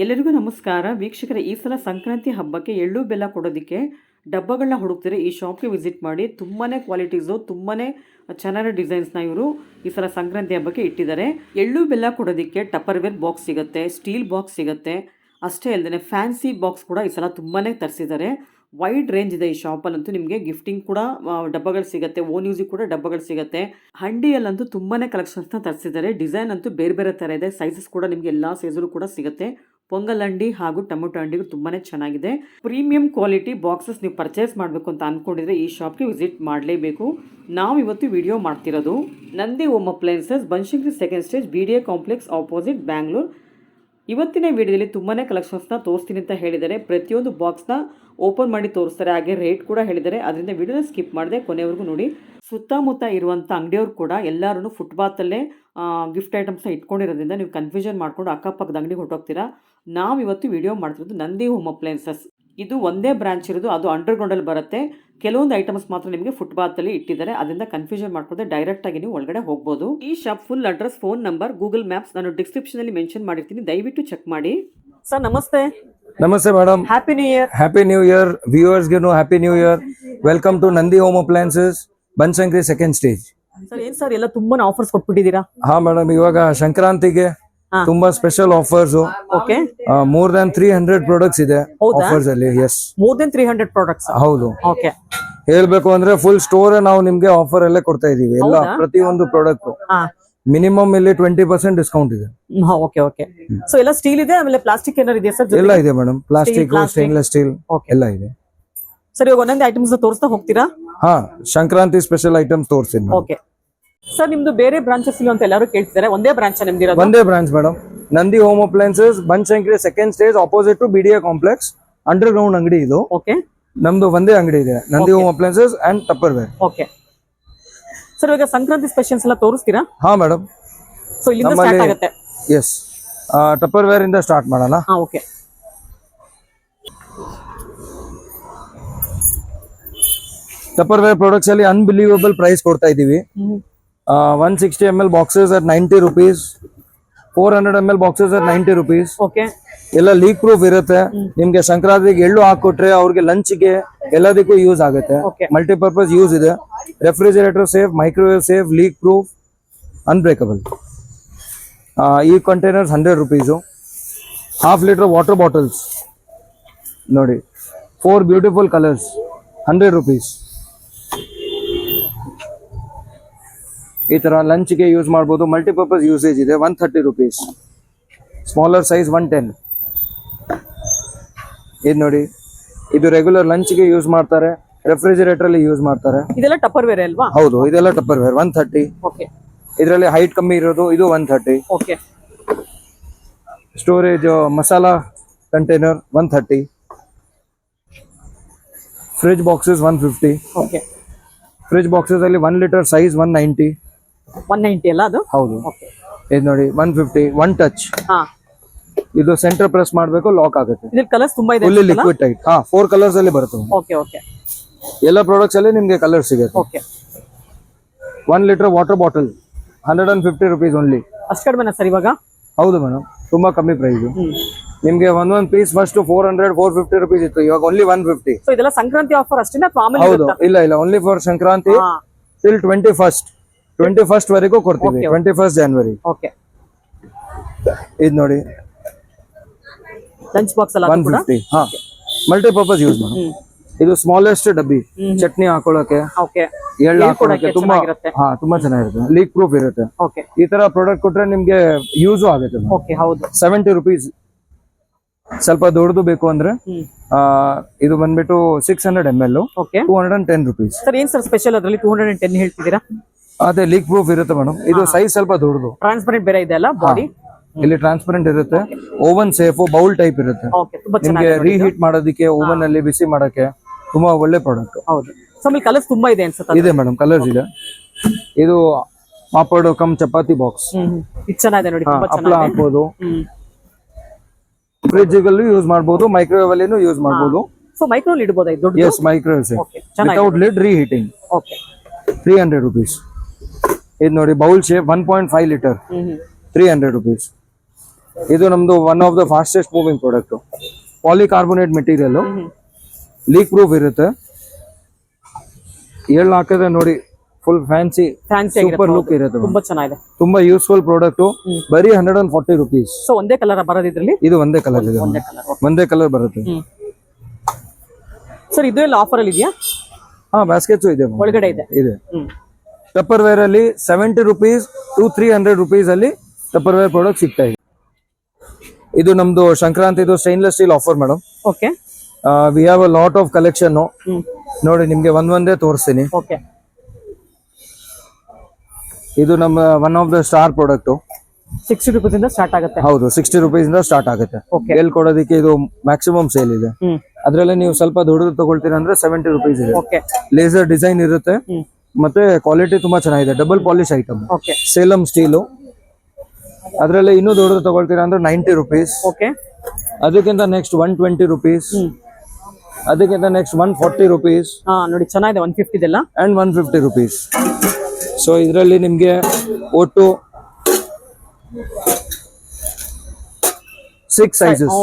ಎಲ್ಲರಿಗೂ ನಮಸ್ಕಾರ ವೀಕ್ಷಕರೇ. ಈ ಸಲ ಸಂಕ್ರಾಂತಿ ಹಬ್ಬಕ್ಕೆ ಎಳ್ಳು ಬೆಲ್ಲ ಕೊಡೋದಕ್ಕೆ ಡಬ್ಬಗಳನ್ನ ಹುಡುಕ್ತಿದ್ರೆ ಈ ಶಾಪ್ಗೆ ವಿಸಿಟ್ ಮಾಡಿ. ತುಂಬಾ ಕ್ವಾಲಿಟೀಸು, ತುಂಬಾ ಚೆನ್ನಾಗಿರೋ ಡಿಸೈನ್ಸ್ನ ಇವರು ಈ ಸಲ ಸಂಕ್ರಾಂತಿ ಹಬ್ಬಕ್ಕೆ ಇಟ್ಟಿದ್ದಾರೆ. ಎಳ್ಳು ಬೆಲ್ಲ ಕೊಡೋದಕ್ಕೆ ಟಪ್ಪರ್ವೇರ್ ಬಾಕ್ಸ್ ಸಿಗುತ್ತೆ, ಸ್ಟೀಲ್ ಬಾಕ್ಸ್ ಸಿಗುತ್ತೆ. ಅಷ್ಟೇ ಅಲ್ಲದೆ ಫ್ಯಾನ್ಸಿ ಬಾಕ್ಸ್ ಕೂಡ ಈ ಸಲ ತುಂಬಾ ತರಿಸಿದ್ದಾರೆ. ವೈಡ್ ರೇಂಜ್ ಇದೆ ಈ ಶಾಪಲ್ಲಂತೂ. ನಿಮಗೆ ಗಿಫ್ಟಿಂಗ್ ಕೂಡ ಡಬ್ಬಗಳು ಸಿಗುತ್ತೆ, ಓನ್ ಯೂಸಿಗೆ ಕೂಡ ಡಬ್ಬಗಳು ಸಿಗುತ್ತೆ. ಹಂಡಿಯಲ್ಲಂತೂ ತುಂಬಾ ಕಲೆಕ್ಷನ್ಸ್ನ ತರಿಸಿದ್ದಾರೆ. ಡಿಸೈನ್ ಅಂತೂ ಬೇರೆ ಬೇರೆ ಥರ ಇದೆ. ಸೈಜಸ್ ಕೂಡ ನಿಮಗೆ ಎಲ್ಲ ಸೈಜಲ್ಲೂ ಕೂಡ ಸಿಗುತ್ತೆ. ಪೊಂಗಲ್ ಅಂಡಿ ಹಾಗೂ ಟೊಮೊಟೊ ಅಂಡಿಗೂ ತುಂಬಾ ಚೆನ್ನಾಗಿದೆ. ಪ್ರೀಮಿಯಂ ಕ್ವಾಲಿಟಿ ಬಾಕ್ಸಸ್ ನೀವು ಪರ್ಚೇಸ್ ಮಾಡಬೇಕು ಅಂತ ಅಂದ್ಕೊಂಡಿದ್ರೆ ಈ ಶಾಪ್ಗೆ ವಿಸಿಟ್ ಮಾಡಲೇಬೇಕು. ನಾವು ಇವತ್ತು ವಿಡಿಯೋ ಮಾಡ್ತಿರೋದು Nandi home appliances, Banashankari second stage, BDA complex opposite, Bangalore. ಇವತ್ತಿನ ವಿಡಿಯೋದಲ್ಲಿ ತುಂಬಾ ಕಲೆಕ್ಷನ್ಸ್ನ ತೋರಿಸ್ತೀನಿ ಅಂತ ಹೇಳಿದ್ದಾರೆ. ಪ್ರತಿಯೊಂದು ಬಾಕ್ಸ್ನ ಓಪನ್ ಮಾಡಿ ತೋರಿಸ್ತಾರೆ, ಹಾಗೆ ರೇಟ್ ಕೂಡ ಹೇಳಿದ್ದಾರೆ. ಅದರಿಂದ ವಿಡಿಯೋನ ಸ್ಕಿಪ್ ಮಾಡದೆ ಕೊನೆವರೆಗೂ ನೋಡಿ. ಸುತ್ತಮುತ್ತ ಇರುವಂಥ ಅಂಗಡಿಯವರು ಕೂಡ ಎಲ್ಲರೂ ಫುಟ್ಪಾತಲ್ಲೇ ಗಿಫ್ಟ್ ಐಟಮ್ಸ್ನ ಇಟ್ಕೊಂಡಿರೋದ್ರಿಂದ ನೀವು ಕನ್ಫ್ಯೂಷನ್ ಮಾಡ್ಕೊಂಡು ಅಕ್ಕಪಕ್ಕದ ಅಂಗಡಿಗೆ ಹೊರಟೋಗ್ತೀರಾ. ನಾವು ಇವತ್ತು ವಿಡಿಯೋ ಮಾಡ್ತಿರೋದು ನಂದಿ ಹೋಮ್ ಅಪ್ಲಯನ್ಸಸ್. ಇದು ಒಂದೇ ಬ್ರಾಂಚ್ ಇರೋದು, ಅದು ಅಂಡರ್ಗ್ರೌಂಡಲ್ಲಿ ಬರುತ್ತೆ. ಕೆಲವೊಂದು ಐಟಮ್ಸ್ ಮಾತ್ರ ನಿಮಗೆ ಫುಟ್ಪಾತಲ್ಲಿ ಇಟ್ಟಿದ್ದಾರೆ. ಅದರಿಂದ ಕನ್ಫ್ಯೂಷನ್ ಮಾಡ್ಕೊಂಡ್ರೆ ಡೈರೆಕ್ಟ್ ಆಗಿ ನೀವು ಒಳಗಡೆ ಹೋಗ್ಬೋದು. ಈ shop full address, phone number, Google maps ನಾನು ಡಿಸ್ಕ್ರಿಪ್ಷನ್ ಅಲ್ಲಿ ಮೆನ್ಷನ್ ಮಾಡಿರ್ತೀನಿ, ದಯವಿಟ್ಟು ಚೆಕ್ ಮಾಡಿ. ಸರ್ ನಮಸ್ತೆ. ನಮಸ್ತೆ madam. Happy new year. Happy new year. Viewers ಗೆ happy new year. Welcome to Nandi home appliances, Banashankari second stage. Sir ಏನ್ ಸರ್ ಎಲ್ಲ ತುಂಬಾ ಆಫರ್ಸ್ ಕೊಟ್ಬಿಟ್ಟಿದ್ದೀರಾ? ಹಾ ಮೇಡಮ್, ಇವಾಗ ಸಂಕ್ರಾಂತಿಗೆ ತುಂಬಾ special offers. Okay, more than 300 products ಇದೆ ಆಫರ್ಸ್ ಅಲ್ಲಿ. Yes, more than 300 products. ಹೌದು. ಓಕೆ, ಹೇಳ್ಬೇಕು ಅಂದ್ರೆ ಫುಲ್ ಸ್ಟೋರ್ ನಾವು ನಿಮ್ಗೆ ಆಫರ್ ಎಲ್ಲ ಕೊಡ್ತಾ ಇದೀವಿ. ಎಲ್ಲ ಪ್ರತಿಯೊಂದು ಪ್ರಾಡಕ್ಟ್ ಮಿನಿಮಮ್ ಇಲ್ಲಿ 20% ಡಿಸ್ಕೌಂಟ್ ಇದೆ. Okay okay. ಸೊ ಎಲ್ಲ ಸ್ಟೀಲ್ ಇದೆ, ಆಮೇಲೆ ಪ್ಲಾಸ್ಟಿಕ್ ಏನಾರು ಇದೆ ಸರ್? ಎಲ್ಲ ಇದೆ ಮೇಡಮ್, ಪ್ಲಾಸ್ಟಿಕ್, ಸ್ಟೇನ್ಲೆಸ್ ಸ್ಟೀಲ್ ಎಲ್ಲ ಇದೆ. ಸರ್ ಇವಾಗ ಒಂದೊಂದು ಐಟಮ್ಸ್ ತೋರಿಸ್ತಾ ಹೋಗ್ತೀರಾ? ಹಾ, ಸಂಕ್ರಾಂತಿ ಸ್ಪೆಷಲ್ ಐಟಮ್ಸ್ ತೋರಿಸ್ತೀನಿ. ಓಕೆ ಸರ್, ನಿಮ್ದು ಬೇರೆ ಬ್ರಾಂಚಸ್ ಇಲ್ಲ ಅಂತ ಎಲ್ಲರೂ ಕೇಳ್ತಿದ್ದಾರೆ. ಒಂದೇ ಬ್ರಾಂಚ್ ನಿಮ್ದಿರೋದು? ಒಂದೇ branch madam, Nandi home appliances, Banashankari second stage opposite to BDA complex, underground ಅಂಗಡಿ ಇದು. ಓಕೆ, ನಮ್ದು ಒಂದೇ ಅಂಗಡಿ ಇದೆ, Nandi home appliances and Tupperware. Okay sir, ಇವಾಗ ಸಂಕ್ರಾಂತಿ ಸ್ಪೆಷಲ್ಸ್ ಎಲ್ಲ ತೋರಿಸ್ತೀರಾ? ಹಾ ಮೇಡಮ್. ಸೊ ಇಲ್ಲಿಂದ ಸ್ಟಾರ್ಟ್ ಆಗುತ್ತೆ. ಎಸ್, ಟಪ್ಪರ್ವೇರ್ ಇಂದ ಸ್ಟಾರ್ಟ್ ಮಾಡೋಣ. ಹಾ ಓಕೆ. ಟಪ್ಪರ್ವೇರ್ ಪ್ರಾಡಕ್ಟ್ಸ್ ಅಲ್ಲಿ ಅನ್ಬಿಲೀವಬಲ್ ಪ್ರೈಸ್ ಕೊಡ್ತಾ ಇದೀವಿ. 160 ml boxes at 90 rupees, 400 ml boxes at 90 rupees. Okay, ಎಲ್ಲ ಲೀಕ್ ಪ್ರೂಫ್ ಇರುತ್ತೆ. ನಿಮ್ಗೆ ಸಂಕ್ರಾಂತಿಗೆ ಎಳ್ಳು ಹಾಕೊಟ್ರೆ ಅವ್ರಿಗೆ ಲಂಚ್ಗೆ ಎಲ್ಲದಕ್ಕೂ ಯೂಸ್ ಆಗುತ್ತೆ. ಮಲ್ಟಿಪರ್ಪಸ್ ಯೂಸ್ ಇದೆ. Refrigerator safe, microwave safe, leak proof, unbreakable. ಈ containers 100 rupees. Half litre water bottles ನೋಡಿ, 4 ಬ್ಯೂಟಿಫುಲ್ ಕಲರ್ಸ್, 100 rupees. ಈ ತರ ಲಂಚ್ಗೆ ಯೂಸ್ ಮಾಡಬಹುದು. ಮಲ್ಟಿಪರ್ಪಸ್ ಯೂಸೇಜ್ ಇದೆ. 130 rupees. Smaller size 110. ಇದು ನೋಡಿ, ಇದು ರೆಗ್ಯುಲರ್ ಲಂಚ್ಗೆ ಯೂಸ್ ಮಾಡ್ತಾರೆ, ರೆಫ್ರಿಜರೇಟರ್ ಅಲ್ಲಿ ಯೂಸ್ ಮಾಡ್ತಾರೆ. ಇದೆಲ್ಲ ಟಪ್ಪರ್ವೇರ್ ಅಲ್ವಾ? ಹೌದು, ಇದೆಲ್ಲ ಟಪ್ಪರ್ವೇರ್. 130. ಓಕೆ, ಇದರಲ್ಲಿ ಹೈಟ್ ಕಮ್ಮಿ ಇರೋದು ಇದು 130. Okay. Storage masala container 130. Fridge boxes 150. Okay, fridge boxes ಅಲ್ಲಿ 1 ಲೀಟರ್ ಸೈಜ್ 190. 190 ಅಲ್ಲ ಅದು? ಹೌದು. ಓಕೆ, ಇದು ನೋಡಿ 150. 1 ಟಚ್. ಹಾ, ಇದು ಸೆಂಟರ್ ಪ್ರೆಸ್ ಮಾಡಬೇಕು, ಲಾಕ್ ಆಗುತ್ತೆ. ಇದ್ರ ಕಲರ್ಸ್ ತುಂಬಾ ಇದೆ. Fully liquid tight. 4 ಕಲರ್ಸ್ ಅಲ್ಲಿ ಬರುತ್ತೆ. Okay okay. ಎಲ್ಲ ಪ್ರಾಡಕ್ಟ್ಸ್ ಅಲ್ಲಿ ನಿಮ್ಗೆ ಕಲರ್ ಸಿಗುತ್ತೆ. Okay. 1 litre water bottle 150 rupees only. ಅಷ್ಟು ಕಡಿಮೆನಾ ಸರ್ ಇವಾಗ? ಹೌದು ಮೇಡಮ್, ತುಂಬಾ ಕಮ್ಮಿ ಪ್ರೈಸ್. ನಿಮ್ಗೆ ಒಂದೊಂದು ಪೀಸ್ ಫಸ್ಟ್ 400 450 rupees ಇತ್ತು, ಇವಾಗ ಓನ್ಲಿ 150. ಸೊ ಇದೆಲ್ಲ ಸಂಕ್ರಾಂತಿ ಆಫರ್ ಅಷ್ಟೇನಾ? ಹೌದು, ಇಲ್ಲ only for Sankranti till 21st ವರೆಗೂ ಕೊಡ್ತೀವಿ. 21st January. ಓಕೆ, ಇದು ನೋಡಿ ಲಂಚ್ ಬಾಕ್ಸ್ ಎಲ್ಲ 150. ಹಾ, ಮಲ್ಟಿಪರ್ಪಸ್ ಯೂಸ್ ಮಾಡಿ. ಇದು ಸ್ಮಾಲೆಸ್ಟ್ ಡಬ್ಬಿ, ಚಟ್ನಿ ಹಾಕೊಳ್ಳೋಕೆ, ಎಳ್ಳು ಹಾಕೊಳ್ಳೋಕೆ ತುಂಬಾ ಚೆನ್ನಾಗಿರುತ್ತೆ. ಲೀಕ್ ಪ್ರೂಫ್ ಇರುತ್ತೆ. ಈ ತರ ಪ್ರಾಡಕ್ಟ್ ಕೊಟ್ರೆ ನಿಮ್ಗೆ ಯೂಸ್ ಆಗುತ್ತೆ. 70 rupees. ಸ್ವಲ್ಪ ದೊಡ್ಡದು ಬೇಕು ಅಂದ್ರೆ ಇದು ಬಂದ್ಬಿಟ್ಟು 600 ml, 210 rupees. ಸರ್ ಏನ್ ಸರ್ ಸ್ಪೆಷಲ್ ಅದರಲ್ಲಿ 210 ಹೇಳ್ತಿದ್ದೀರಾ? ಅದೇ ಲೀಕ್ ಪ್ರೂಫ್ ಇರುತ್ತೆ ಮೇಡಮ್. ಇದು ಸೈಜ್ ಸ್ವಲ್ಪ ದೊಡ್ಡದು. ಟ್ರಾನ್ಸ್ಪರೆಂಟ್ ಬೇರೆ ಇದೆ ಅಲ್ಲ ಬಾಡಿ? ಇಲ್ಲಿ ಟ್ರಾನ್ಸ್ಪರೆಂಟ್ ಇರುತ್ತೆ. ಓವನ್ ಸೇಫ್, ಬೌಲ್ ಟೈಪ್ ಇರುತ್ತೆ. ನಿಮ್ಗೆ ರೀಹೀಟ್ ಮಾಡೋದಕ್ಕೆ, ಓವನ್ ಅಲ್ಲಿ ಬಿಸಿ ಮಾಡಕ್ಕೆ ತುಂಬಾ ಒಳ್ಳೆ ಪ್ರಾಡಕ್ಟ್. ಹೌದು. ಸೊ ಆಮೇಲೆ ಕಲರ್ಸ್ ತುಂಬಾ ಇದೆ ಅನ್ಸುತ್ತೆ. ಇದೆ ಮೇಡಮ್, ಕಲರ್ಸ್ ಇದೆ. ಇದು ಪಾಪಡ್ ಕಮ್ ಚಪಾತಿ ಬಾಕ್ಸ್. ಇದು ಚೆನ್ನಾಗಿದೆ ನೋಡಿ, ತುಂಬಾ ಹಪ್ಪಳ ಹಾಕ್ಬೋದು. ಫ್ರಿಡ್ಜ್ ಗಲ್ಲೂ ಯೂಸ್ ಮಾಡಬಹುದು, ಮೈಕ್ರೋವೇವ್ ಅಲ್ಲಿನೂ ಯೂಸ್ ಮಾಡಬಹುದು. ಸೊ ಮೈಕ್ರೋವೇವ್ ಇಡಬಹುದು ಇದು? Yes, microwave safe without lid, reheating. Okay, 300 rupees. ಇದು ನೋಡಿ ಬೌಲ್ ಶೇಪ್ 1.5 ಲೀಟರ್, 300 rupees. ಇದು ನಮ್ದು one of the fastest moving product. Polycarbonate material, leak proof ಇರುತ್ತೆ. ಎಳ್ಳು ಹಾಕಿದ್ರೆ ನೋಡಿ ಫುಲ್ ಫ್ಯಾನ್ಸಿ ಸೂಪರ್ ಲುಕ್ ಇರುತ್ತೆ. ತುಂಬಾ ಚೆನ್ನಾಗಿದೆ, ತುಂಬಾ ಯೂಸ್ಫುಲ್ ಪ್ರಾಡಕ್ಟ್. ಬರೀ 140 ರುಪೀಸ್. ಸೊ ಒಂದೇ ಕಲರ್ ಬರೋದಿದ್ರಲ್ಲಿ? ಇದು ಒಂದೇ ಕಲರ್ ಇದೆ, ಒಂದೇ ಕಲರ್ ಬರುತ್ತೆ. ಸರ್ ಇದು ಎಲ್ಲ ಆಫರ್ ಅಲ್ಲಿ ಇದೆಯಾ? ಹಾ, ಬ್ಯಾಸ್ಕೆಟ್ಸ್ ಇದೆ, ಒಳಗಡೆ ಇದೆ. ಟಪ್ಪರ್ ವೇರ್ ಅಲ್ಲಿ 70 ರುಪೀಸ್ ಟು 300 ರುಪೀಸ್ ಅಲ್ಲಿ ಟಪ್ಪರ್ ವೇರ್ ಪ್ರಾಡಕ್ಟ್ ಸಿಗ್ತಾ ಇದೆ. ಇದು ನಮ್ದು ಸಂಕ್ರಾಂತಿದು stainless steel offer madam. Okay, we have a lot of collection. ನೋಡಿ ನಿಮ್ಗೆ ಒಂದೇ ತೋರಿಸ್ತೀನಿ. ಓಕೆ, ಇದು ನಮ್ಮ one of the star product. 60 rupees ಇಂದ ಸ್ಟಾರ್ಟ್ ಆಗುತ್ತೆ. ಹೌದು, 60 ರುಪೀಸ್ ಇಂದ ಸ್ಟಾರ್ಟ್ ಆಗುತ್ತೆ. ಎಲ್ ಕೊಡೋದಕ್ಕೆ ಇದು ಮ್ಯಾಕ್ಸಿಮಮ್ ಸೇಲ್ ಇದೆ. ಅದ್ರಲ್ಲಿ ನೀವು ಸ್ವಲ್ಪ ದೊಡ್ಡದು ತಗೊಳ್ತೀರಾ ಅಂದ್ರೆ 70 ರುಪೀಸ್ ಇದೆ. ಲೇಸರ್ ಡಿಸೈನ್ ಇರುತ್ತೆ, ಮತ್ತೆ ಕ್ವಾಲಿಟಿ ತುಂಬಾ ಚೆನ್ನಾಗಿದೆ. Double polish item, Salem steel. ಅದ್ರಲ್ಲಿ ಇನ್ನೂ ದೊಡ್ಡದು ತಗೊಳ್ತೀರಾ ಅಂದ್ರೆ 90 ರುಪೀಸ್. ಅದಕ್ಕಿಂತ ನೆಕ್ಸ್ಟ್ 120 ರುಪೀಸ್. ಅದಕ್ಕಿಂತ ನೆಕ್ಸ್ಟ್ 140 ರುಪೀಸ್. ನೋಡಿ ಚೆನ್ನಾಗಿದೆ, 150 ಇದೆಲ್ಲ ಅಂಡ್ 150 ರುಪೀಸ್. ಸೊ ಇದರಲ್ಲಿ ನಿಮ್ಗೆ ಒಟ್ಟು 6 ಸೈಜಸ್.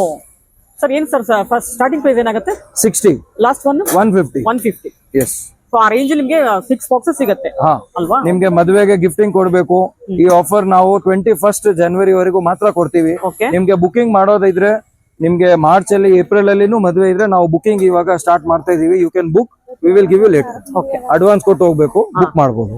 ಸರ್ ಏನ್ ಸರ್ ಫಸ್ಟ್ ಸ್ಟಾರ್ಟಿಂಗ್ ಪ್ರೈಸ್ ಏನಾಗುತ್ತೆ? 60. Last one 150. ಎಸ್. ಸೊ ಆ ರೇಂಜ್ ನಿಮ್ಗೆ 6 ಬಾಕ್ಸಸ್ ಸಿಗುತ್ತೆ ಅಲ್ವಾ? ನಿಮ್ಗೆ ಮದುವೆಗೆ ಗಿಫ್ಟಿಂಗ್ ಕೊಡ್ಬೇಕು, ಈ ಆಫರ್ ನಾವು 21 ಜನವರಿ ವರೆಗೂ ಮಾತ್ರ ಕೊಡ್ತೀವಿ. ನಿಮ್ಗೆ ಬುಕಿಂಗ್ ಮಾಡೋದಿದ್ರೆ ನಿಮ್ಗೆ ಮಾರ್ಚ್ ಅಲ್ಲಿ, ಏಪ್ರಿಲ್ ಅಲ್ಲಿನೂ ಮದುವೆ ಇದ್ರೆ ನಾವು ಬುಕಿಂಗ್ ಇವಾಗ ಸ್ಟಾರ್ಟ್ ಮಾಡ್ತಾ ಇದೀವಿ. You can book, we will give you later. Advance ಕೊಟ್ಟು ಹೋಗ್ಬೇಕು, ಬುಕ್ ಮಾಡಬಹುದು.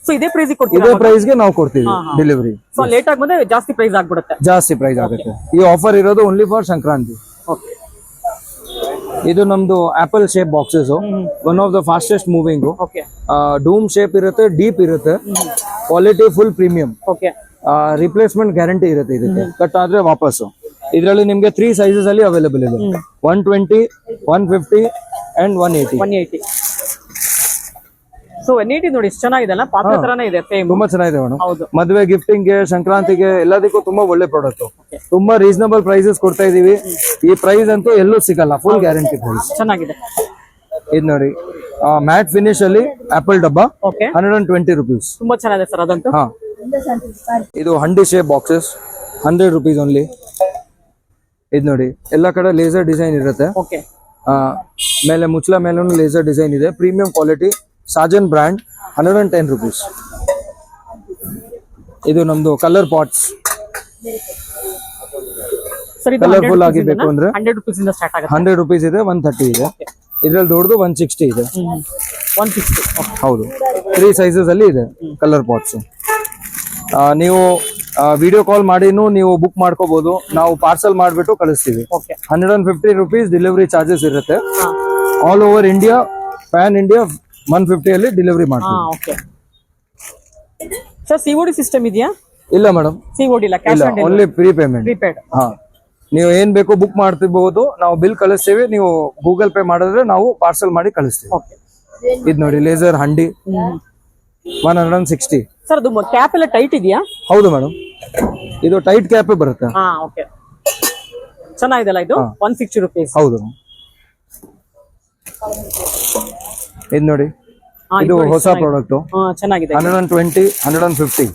ಸೊ ಇದೇ ಪ್ರೈಸ್ ಕೊಡ್ತೀವಿ, ಇದೇ ಪ್ರೈಸ್ ಗೆ ನಾವು ಕೊಡ್ತೀವಿ ಡೆಲಿವರಿ. ಸೊ ಲೇಟ್ ಆಗಿ ಬಂದ್ರೆ ಜಾಸ್ತಿ ಪ್ರೈಸ್ ಆಗ್ಬಿಡುತ್ತೆ. ಜಾಸ್ತಿ ಪ್ರೈಸ್ ಆಗುತ್ತೆ. ಈ ಆಫರ್ ಇರೋದು ಓನ್ಲಿ ಫಾರ್ ಸಂಕ್ರಾಂತಿ. ಇದು ನಮ್ದು apple shape boxes, one of the fastest moving. Dome shape ಇರುತ್ತೆ, ಡೀಪ್ ಇರುತ್ತೆ, quality full premium. Replacement guarantee ಇರುತ್ತೆ ಇದಕ್ಕೆ. ಕಟ್ ಆದ್ರೆ ವಾಪಸ್ಸು. ಇದರಲ್ಲಿ ನಿಮ್ಗೆ 3 ಸೈಜಸ್ ಅಲ್ಲಿ ಅವೈಲೇಬಲ್ ಇದೆ, 120, 150 ಅಂಡ್ 180. ಸೊ 180 ನೋಡಿ ಎಷ್ಟು ಚೆನ್ನಾಗಿದೆ ಅಲ್ಲ, ಪಾತ್ರೆ ತರಾನೇ ಇದೆ, ಸೇಮ್. ತುಂಬಾ ಚೆನ್ನಾಗಿದೆ ಮೇಡಮ್. ಹೌದು, ಮದುವೆ ಗಿಫ್ಟಿಂಗ್ ಗೆ, ಸಂಕ್ರಾಂತಿಗೆ ಎಲ್ಲದಕ್ಕೂ ತುಂಬಾ ಒಳ್ಳೆ ಪ್ರಾಡಕ್ಟ್. ತುಂಬಾ ರೀಸನಬಲ್ ಪ್ರೈಸಸ್ ಕೊಡ್ತಾ ಇದೀವಿ. ಈ ಪ್ರೈಸ್ ಅಂತೂ ಎಲ್ಲೂ ಸಿಗಲ್ಲ, ಫುಲ್ ಗ್ಯಾರಂಟಿ ಪ್ರೈಸ್. ಚೆನ್ನಾಗಿದೆ. ಇದು ನೋಡಿ ಮ್ಯಾಟ್ ಫಿನಿಶ್ ಅಲ್ಲಿ ಆಪಲ್ ಡಬ್ಬ, 120 ರುಪೀಸ್. ತುಂಬಾ ಚೆನ್ನಾಗಿದೆ ಸರ್ ಅದಂತೂ. ಇದು ಹಂಡಿ ಶೇಪ್ ಬಾಕ್ಸಸ್, 100 ರುಪೀಸ್ ಓನ್ಲಿ. ಇದು ನೋಡಿ ಎಲ್ಲ ಕಡೆ ಲೇಸರ್ ಡಿಸೈನ್ ಇರುತ್ತೆ. ಮೇಲೆ ಮುಚ್ಚಲ ಮೇಲೂ ಲೇಸರ್ ಡಿಸೈನ್ ಇದೆ. Premium quality, Sajan brand, 110 rupees. ಇದು ನಮ್ದು ಕಲರ್ ಪಾಟ್ಸ್. ಕಲರ್ಫುಲ್ ಆಗಿ ಬೇಕು ಅಂದ್ರೆ 100 ರೂಪೀಸ್ ಇಂದ ಸ್ಟಾರ್ಟ್ ಆಗುತ್ತೆ. 100 ರುಪೀಸ್ ಇದೆ, 130 ಇದೆ. ಇದ್ರಲ್ಲಿ ದೊಡ್ಡದು 160 ಇದೆ. 160. ಹೌದು, 3 ಸೈಜಸ್ ಅಲ್ಲಿ ಇದೆ ಕಲರ್ ಪಾಟ್ಸ್. ನೀವು ವಿಡಿಯೋ ಕಾಲ್ ಮಾಡಿನೂ ನೀವು ಬುಕ್ ಮಾಡ್ಕೋಬಹುದು. ನಾವು ಪಾರ್ಸಲ್ ಮಾಡಿಬಿಟ್ಟು ಕಳಿಸ್ತೀವಿ. 150 ರುಪೀಸ್ ಡೆಲಿವರಿ ಚಾರ್ಜಸ್ ಇರುತ್ತೆ. All over India, pan India 150 ಅಲ್ಲಿ ಡೆಲಿವರಿ ಮಾಡ್ತೀವಿ. ಸರ್ ಸಿಒಡಿ ಸಿಸ್ಟಮ್ ಇದೆಯಾ? ಇಲ್ಲ ಮೇಡಮ್, ಸಿಒಡಿ ಇಲ್ಲ, cash on delivery, only prepayment. Prepaid. ನೀವು ಏನ್ ಬೇಕು ಬುಕ್ ಮಾಡ್ತಿರ್ಬಹುದು, ನಾವು ಬಿಲ್ ಕಳಿಸ್ತೀವಿ. ನೀವು ಗೂಗಲ್ ಪೇ ಮಾಡಿದ್ರೆ ನಾವು ಪಾರ್ಸಲ್ ಮಾಡಿ ಕಳಿಸ್ತೀವಿ. ಇದು ನೋಡಿ ಲೇಸರ್ ಹಂಡಿ, 160. ಸರ್ ಅದು ಕ್ಯಾಪ್ ಎಲ್ಲ ಟೈಟ್ ಇದೆಯಾ? ಹೌದು ಮೇಡಮ್, ಇದು ಟೈಟ್ ಕ್ಯಾಪ್ ಬರುತ್ತೆ. ಚೆನ್ನಾಗಿದೆಲ್ಲ ಇದು. 160 ರೂಪೀಸ್. ಹೌದು. ಇದು ನೋಡಿ, ಇದು ಹೊಸ ಪ್ರಾಡಕ್ಟ್. ಚೆನ್ನಾಗಿದೆ. 120, 150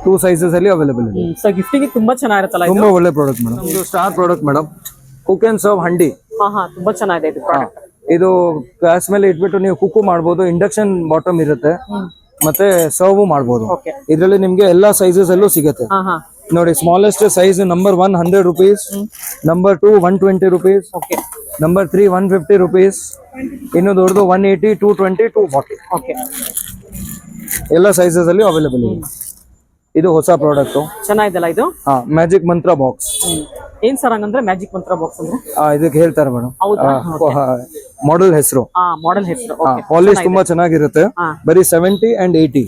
2 ಸೈಜಸ್ ಅಲ್ಲಿ ಅವೈಲೇಬಲ್ ಇದೆ. ಸೊ ಗಿಫ್ಟಿಂಗ್ ತುಂಬಾ ಚೆನ್ನಾಗಿರುತ್ತಲ್ಲ ಇದು. ತುಂಬಾ ಒಳ್ಳೆ ಪ್ರಾಡಕ್ಟ್ ಮೇಡಮ್. ಇದು star product madam, cook and serve handi. ತುಂಬಾ ಚೆನ್ನಾಗಿದೆ ಇದು ಪ್ರಾಡಕ್ಟ್. ಇದು ಗ್ಯಾಸ್ ಮೇಲೆ ಇಟ್ಬಿಟ್ಟು ನೀವು ಕುಕ್ ಮಾಡಬಹುದು. ಇಂಡಕ್ಷನ್ ಬಾಟಮ್ ಇರುತ್ತೆ, ಮತ್ತೆ ಸರ್ವ್ ಮಾಡಬಹುದು. ಇದರಲ್ಲಿ ನಿಮ್ಗೆ ಎಲ್ಲಾ ಸೈಜಸ್ ಅಲ್ಲೂ ಸಿಗುತ್ತೆ. ನೋಡಿ, smallest size number 1 100 rupees, number 2 120 rupees, number 3 150 rupees, ಇನ್ನು ದೊಡ್ಡದು 180, 220, 240. ಎಲ್ಲ ಸೈಜಸ್ ಅಲ್ಲಿ ಅವೈಲೇಬಲ್ ಇದೆ. ಇದು ಹೊಸ ಪ್ರಾಡಕ್ಟ್, ಚೆನ್ನಾಗಿದೆಲ್ಲ ಇದು. ಮ್ಯಾಜಿಕ್ ಮಂತ್ರ ಬಾಕ್ಸ್. ಏನ್ ಸರ್ ಹಂಗಂದ್ರೆ ಮ್ಯಾಜಿಕ್ ಮಂತ್ರ ಬಾಕ್ಸ್ ಅಂದ್ರೆ? ಇದಕ್ಕೆ ಹೇಳ್ತಾರೆ ಮೇಡಮ್, ಮಾಡೆಲ್ ಹೆಸರು. ಮಾಡೆಲ್ ಹೆಸರು. ಪಾಲಿಶ್ ತುಂಬಾ ಚೆನ್ನಾಗಿರುತ್ತೆ. ಬರೀ 70 and 80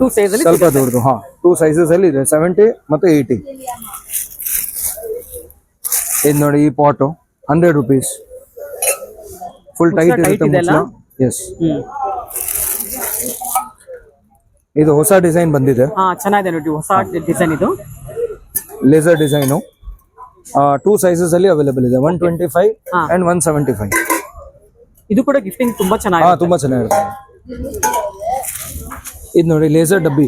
2 ಸೈಜ್ ಅಲ್ಲಿ ಸ್ವಲ್ಪ ದೊಡ್ಡದು. 2 ಸೈಜಸ್ ಅಲ್ಲಿ ಇದೆ, 70 ಮತ್ತೆ 80. ಇದು ನೋಡಿ, ಈ ಪಾಟ್ 100 ರುಪೀಸ್, ಫುಲ್ ಟೈಟ್ ಇರುತ್ತೆ. ಎಸ್, ಇದು ಹೊಸ ಡಿಸೈನ್ ಬಂದಿದೆ. ಚೆನ್ನಾಗಿದೆ ನೋಡಿ, ಹೊಸ ಡಿಸೈನ್ ಇದು. ಲೇಸರ್ ಡಿಸೈನು 2 ಸೈಜಸ್ ಅಲ್ಲಿ ಅವೈಲೇಬಲ್ ಇದೆ, 125 and 175. ಇದು ಕೂಡ ಗಿಫ್ಟಿಂಗ್ ತುಂಬಾ ಚೆನ್ನಾಗಿದೆ. ತುಂಬಾ ಚೆನ್ನಾಗಿರುತ್ತೆ. ಇದು ನೋಡಿ ಲೇಸರ್ ಡಬ್ಬಿ,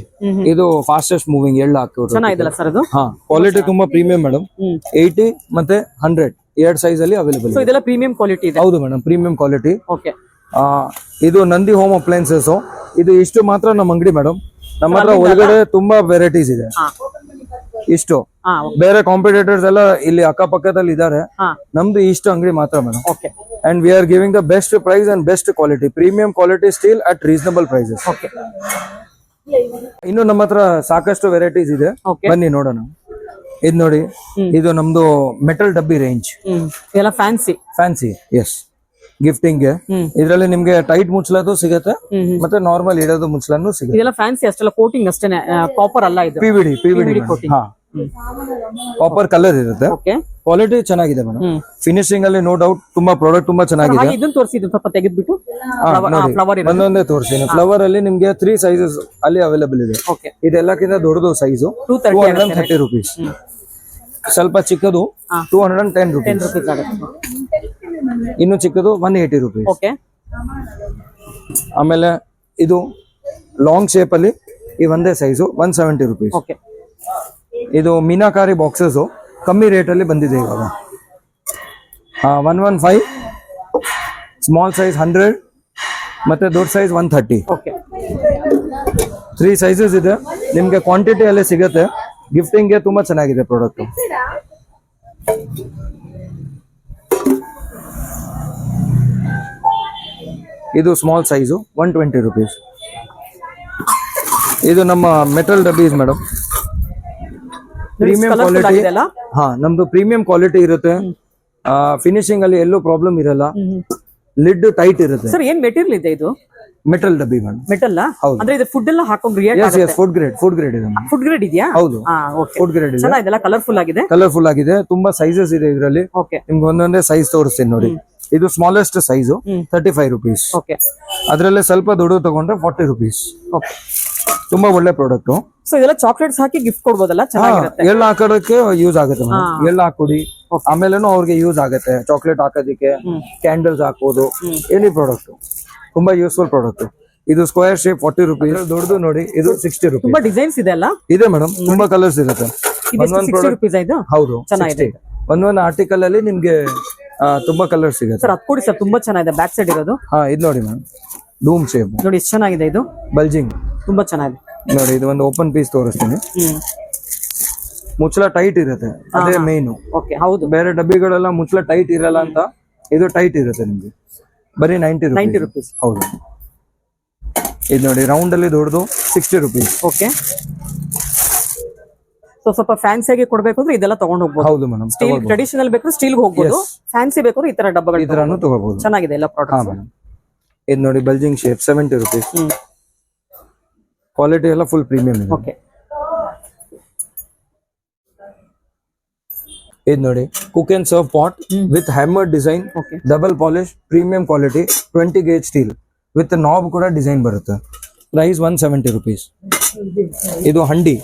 ಇದು ಫಾಸ್ಟೆಸ್ಟ್ ಮೂವಿಂಗ್ ಎಳ್ಳು ಹಾಕೋದು. ಚೆನ್ನಾಗಿದೆಲ್ಲ ಸರ್ ಅದು. ಹಾ, ಕ್ವಾಲಿಟಿ ತುಂಬಾ ಪ್ರೀಮಿಯಂ ಮೇಡಮ್. 80 ಮತ್ತೆ 100 ಎರಡು ಸೈಜ್ ಅಲ್ಲಿ ಅವೈಲೇಬಲ್. ಸೊ ಇದೆಲ್ಲ ಪ್ರೀಮಿಯಂ ಕ್ವಾಲಿಟಿ ಇದೆ. ಹೌದು ಮೇಡಮ್, ಪ್ರೀಮಿಯಂ ಕ್ವಾಲಿಟಿ. ಓಕೆ. ಇದು ನಂದಿ ಹೋಮ್ ಅಪ್ಲೈನ್ಸಸ್. ಇದು ಇಷ್ಟು ಮಾತ್ರ ನಮ್ಮ ಅಂಗಡಿ ಮೇಡಮ್. ನಮ್ಮ ಹತ್ರ ಒಳಗಡೆ ತುಂಬಾ ವೆರೈಟೀಸ್ ಇದೆ. ಇಷ್ಟು ಬೇರೆ ಕಾಂಪಿಟೇಟರ್ಸ್ ಎಲ್ಲ ಇಲ್ಲಿ ಅಕ್ಕಪಕ್ಕದಲ್ಲಿ ಇದಾರೆ. ನಮ್ದು ಇಷ್ಟು ಅಂಗಡಿ ಮಾತ್ರ madam. Okay. And we are giving the best price and best quality, premium quality still at reasonable prices. Okay. ಇನ್ನು ನಮ್ಮ ಹತ್ರ ಸಾಕಷ್ಟು ವೆರೈಟೀಸ್ ಇದೆ, ಬನ್ನಿ ನೋಡೋಣ. ಇದು ನೋಡಿ, ಇದು ನಮ್ದು ಮೆಟಲ್ ಡಬ್ಬಿ ರೇಂಜ್. ಇದೆಲ್ಲ ಫ್ಯಾನ್ಸಿ. S, gifting. ಇದ್ರಲ್ಲಿ ನಿಮ್ಗೆ ಟೈಟ್ ಮುಚ್ಚಲದು ಸಿಗುತ್ತೆ, ಮತ್ತೆ ನಾರ್ಮಲ್ ಇಡೋದು ಮುಚ್ಚಲನ್ನು ಸಿಗುತ್ತೆ. ಇದೆಲ್ಲ ಫ್ಯಾನ್ಸಿ ಅಷ್ಟೆಲ್ಲ, ಕೋಟಿಂಗ್ ಅಷ್ಟೇನೆ, ಕಾಪರ್ ಅಲ್ಲ ಇದು. PVD coating. ಕಾಪರ್ ಕಲರ್ ಇರುತ್ತೆ. ಕ್ವಾಲಿಟಿ ಚೆನ್ನಾಗಿದೆ ಮೇಡಮ್. ಫಿನಿಶಿಂಗ್ ಅಲ್ಲಿ ನೋ ಡೌಟ್ ತುಂಬಾ ಪ್ರಾಡಕ್ಟ್ ತುಂಬಾ ಚೆನ್ನಾಗಿದೆ. ಇದನ್ನ ತೋರಿಸಿದ್ದು ಸ್ವಲ್ಪ ತೆಗೆದ್ಬಿಟ್ಟು ಫ್ಲವರ್ ಒಂದೊಂದೇ ತೋರಿಸ್ತೀನಿ. ಫ್ಲವರ್ ಅಲ್ಲಿ ನಿಮ್ಗೆ 3 ಸೈಜಸ್ ಅಲ್ಲಿ ಅವೈಲೇಬಲ್ ಇದೆ. ಇದೆಲ್ಲಕ್ಕಿಂತ ದೊಡ್ಡದು ಸೈಜು 230 rupees. ಸ್ವಲ್ಪ ಚಿಕ್ಕದು 210 rupees. ಇನ್ನು ಚಿಕ್ಕದು 180 rupees. ಆಮೇಲೆ ಇದು ಲಾಂಗ್ ಶೇಪ್ ಅಲ್ಲಿ ಈ ಒಂದೇ ಸೈಜು 170 rupees. ಇದು ಮೀನಾಕಾರಿ ಬಾಕ್ಸಸ್ ಕಮ್ಮಿ ರೇಟ್ ಅಲ್ಲಿ ಬಂದಿದೆ ಇವಾಗ. 115, ಸ್ಮಾಲ್ ಸೈಜ್ 100 ಮತ್ತೆ ದೊಡ್ಡ ಸೈಜ್ 130. 3 ಸೈಜಸ್ ಇದೆ. ನಿಮ್ಗೆ ಕ್ವಾಂಟಿಟಿ ಅಲ್ಲಿ ಸಿಗುತ್ತೆ. ಗಿಫ್ಟಿಂಗ್ ಗೆ ತುಂಬಾ ಚೆನ್ನಾಗಿದೆ ಪ್ರಾಡಕ್ಟ್. ಇದು ಸ್ಮಾಲ್ ಸೈಜು 120 rupees. ಇದು ನಮ್ಮ ಮೆಟಲ್ ಡಬ್ಬೀಸ್ ಮೇಡಮ್. Premium quality. ಹಾ, ನಮ್ದು ಪ್ರೀಮಿಯಂ ಕ್ವಾಲಿಟಿ ಇರುತ್ತೆ. ಫಿನಿಶಿಂಗ್ ಅಲ್ಲಿ ಎಲ್ಲೂ ಪ್ರಾಬ್ಲಮ್ ಇರಲ್ಲ. ಲಿಡ್ ಟೈಟ್ ಇರುತ್ತೆ. ಸರ್, ಏನ್ ಮೆಟೀರಿಯಲ್ ಇದೆ ಇದು? ಮೆಟಲ್ ಡಬ್ಬಿ ಮೇಡಮ್. ಮೆಟಲ್ ಅಂದ್ರೆ ಇದು ಫುಡ್ ಎಲ್ಲ ಹಾಕೊಂಡು ಫುಡ್ ಗ್ರೇಡ್ ಇದೆ. ಫುಡ್ ಗ್ರೇಡ್ ಇದೆಯಾ? ಹೌದು, ಫುಡ್ ಗ್ರೇಡ್ ಇದೆ. ಚೆನ್ನಾಗಿದೆಲ್ಲ, ಕಲರ್ಫುಲ್ ಆಗಿದೆ. ತುಂಬಾ ಸೈಜಸ್ ಇದೆ ಇದರಲ್ಲಿ. ನಿಮ್ಗೆ ಒಂದೊಂದೇ ಸೈಜ್ ತೋರಿಸ್ತೀನಿ ನೋಡಿ. ಇದು ಸ್ಮಾಲೆಸ್ಟ್ ಸೈಜು 35 rupees. ಅದ್ರಲ್ಲೇ ಸ್ವಲ್ಪ ದೊಡ್ಡ ತಗೊಂಡ್ರೆ 40 rupees. ತುಂಬಾ ಒಳ್ಳೆ ಪ್ರಾಡಕ್ಟ್. ಸೊ ಇದೆಲ್ಲ ಚಾಕ್ಲೇಟ್ಸ್ ಹಾಕಿ ಗಿಫ್ಟ್ ಕೊಡ್ಬೋದಲ್ಲ, ಚೆನ್ನಾಗಿರುತ್ತೆ. ಎಳ್ಳು ಹಾಕೋದಕ್ಕೆ ಯೂಸ್ ಆಗುತ್ತೆ ಮೇಡಮ್. ಎಳ್ಳು ಹಾಕೊಡಿ, ಆಮೇಲೆನೂ ಅವ್ರಿಗೆ ಯೂಸ್ ಆಗುತ್ತೆ. ಚಾಕ್ಲೇಟ್ ಹಾಕೋದಿಕ್ಕೆ, ಕ್ಯಾಂಡಲ್ಸ್ ಹಾಕೋದು, ಎನಿ ಪ್ರಾಡಕ್ಟ್ ತುಂಬಾ ಯೂಸ್ಫುಲ್ ಪ್ರಾಡಕ್ಟ್. ಇದು ಸ್ಕ್ವೇರ್ ಶೇಪ್ 40 rupees. ದೊಡ್ಡದು ನೋಡಿ, ಇದು 60 rupees. ತುಂಬಾ ಡಿಸೈನ್ಸ್ ಇದೆ ಅಲ್ಲ? ಇದೆ ಮೇಡಮ್, ತುಂಬಾ ಕಲರ್ಸ್ ಇರುತ್ತೆ. ಹೌದು, ಚೆನ್ನಾಗಿದೆ. ಒಂದೊಂದು ಆರ್ಟಿಕಲ್ ಅಲ್ಲಿ ನಿಮ್ಗೆ ತುಂಬಾ ಕಲರ್ ಸಿಗುತ್ತೆ. ಸರ್, ಅದು ಕೊಡಿ ಸರ್, ತುಂಬಾ ಚೆನ್ನಾಗಿದೆ. ಬ್ಯಾಕ್ ಸೈಡ್ ಇರೋದು. ಇದು ನೋಡಿ ಮ್ಯಾಮ್, ಡೂಮ್ ಶೇಪ್ ನೋಡಿ, ಎಷ್ಟು ಚೆನ್ನಾಗಿದೆ. ಇದು ಬಲ್ಜಿಂಗ್ ತುಂಬಾ ಚೆನ್ನಾಗಿದೆ ನೋಡಿ. ಇದು ಒಂದು ಓಪನ್ ಪೀಸ್ ತೋರಿಸ್ತೀನಿ. ಮುಚ್ಚಳ ಟೈಟ್ ಇರುತ್ತೆ, ಅದೇ ಮೇನು. ಹೌದು, ಬೇರೆ ಡಬ್ಬಿಗಳೆಲ್ಲ ಮುಚ್ಚಳ ಟೈಟ್ ಇರಲ್ಲ ಅಂತ, ಇದು ಟೈಟ್ ಇರುತ್ತೆ ನಿಮ್ಗೆ. ಬರೀ 90 rupees. ಹೌದು. ಇದು ನೋಡಿ, ರೌಂಡ್ ಅಲ್ಲಿ ದೊಡ್ಡದು 60 rupees. ಸೊ ಸ್ವಲ್ಪ ಫ್ಯಾನ್ಸಿಯಾಗಿ ಕೊಡ್ಬೇಕು ಅಂದ್ರೆ ಇದೆಲ್ಲ ತಗೊಂಡ್ ಹೋಗ್ಬೋದು. ಹೌದು ಮೇಡಮ್. ಸ್ಟೀಲ್ ಟ್ರೆಡಿಷನಲ್ ಬೇಕು, ಸ್ಟೀಲ್ ಹೋಗ್ಬೋದು. ಫ್ಯಾನ್ಸಿ ಬೇಕು ಈ ತರ ಡಬ್ಬಗಳು, ಈ ತರನು ತಗೋಬಹುದು. ಚೆನ್ನಾಗಿದೆ ಎಲ್ಲ ಪ್ರಾಡಕ್ಟ್. ಇದು ನೋಡಿ, ಬಲ್ಜಿಂಗ್ ಶೇಪ್ 70 rupees. ಕ್ವಾಲಿಟಿ ಎಲ್ಲ ಫುಲ್ ಪ್ರೀಮಿಯಂ ಇದೆ. ಇದು ನೋಡಿ, cook and serve pot with hammer design, double polish, premium quality, 20 gauge steel with knob ಕೂಡ ಡಿಸೈನ್ ಬರುತ್ತೆ. Price 170 rupees. ಇದು ಹಂಡಿ,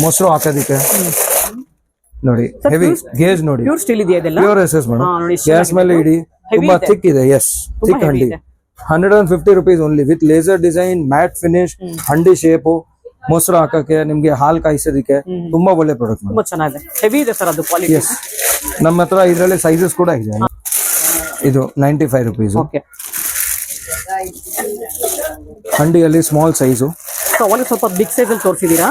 ಮೊಸರು ಹಾಕೋದಿಕ್ಕೆ ನೋಡಿ. ಹೆವಿ ಗೇಜ್ ನೋಡಿ, ಪ್ಯೂರ್ ಸ್ಟೀಲ್ ಇದೆಯಾ ಇದೆಲ್ಲ? Pure S S madam. ಗ್ಯಾಸ್ ಮೇಲೆ ಇಡಿ, ತುಂಬಾ ಥಿಕ್ ಇದೆ. ಎಸ್, ಥಿಕ್ ಹಂಡಿ. 150 rupees only with laser design, matte finish, ಹಂಡಿ ಶೇಪ್, ಮೊಸರು ಹಾಕಕ್ಕೆ, ನಿಮ್ಗೆ ಹಾಲು ಕಾಯಿಸೋದಿಕ್ಕೆ ತುಂಬಾ ಒಳ್ಳೆ ಪ್ರಾಡಕ್ಟ್. ತುಂಬಾ ಚೆನ್ನಾಗಿದೆ, ಹೆವಿ ಇದೆ ಸರ್ ಅದು ಕ್ವಾಲಿಟಿ. ನಮ್ಮ ಹತ್ರ ಇದರಲ್ಲಿ ಸೈಜಸ್ ಕೂಡ ಇದೆ. ಇದು 95 rupees. ಹಂಡಿಯಲ್ಲಿ ಸ್ಮಾಲ್ ಸೈಜು. ಸ್ವಲ್ಪ ಬಿಗ್ ಸೈಜ್ ಅಲ್ಲಿ ತೋರಿಸಿದೀರಾ?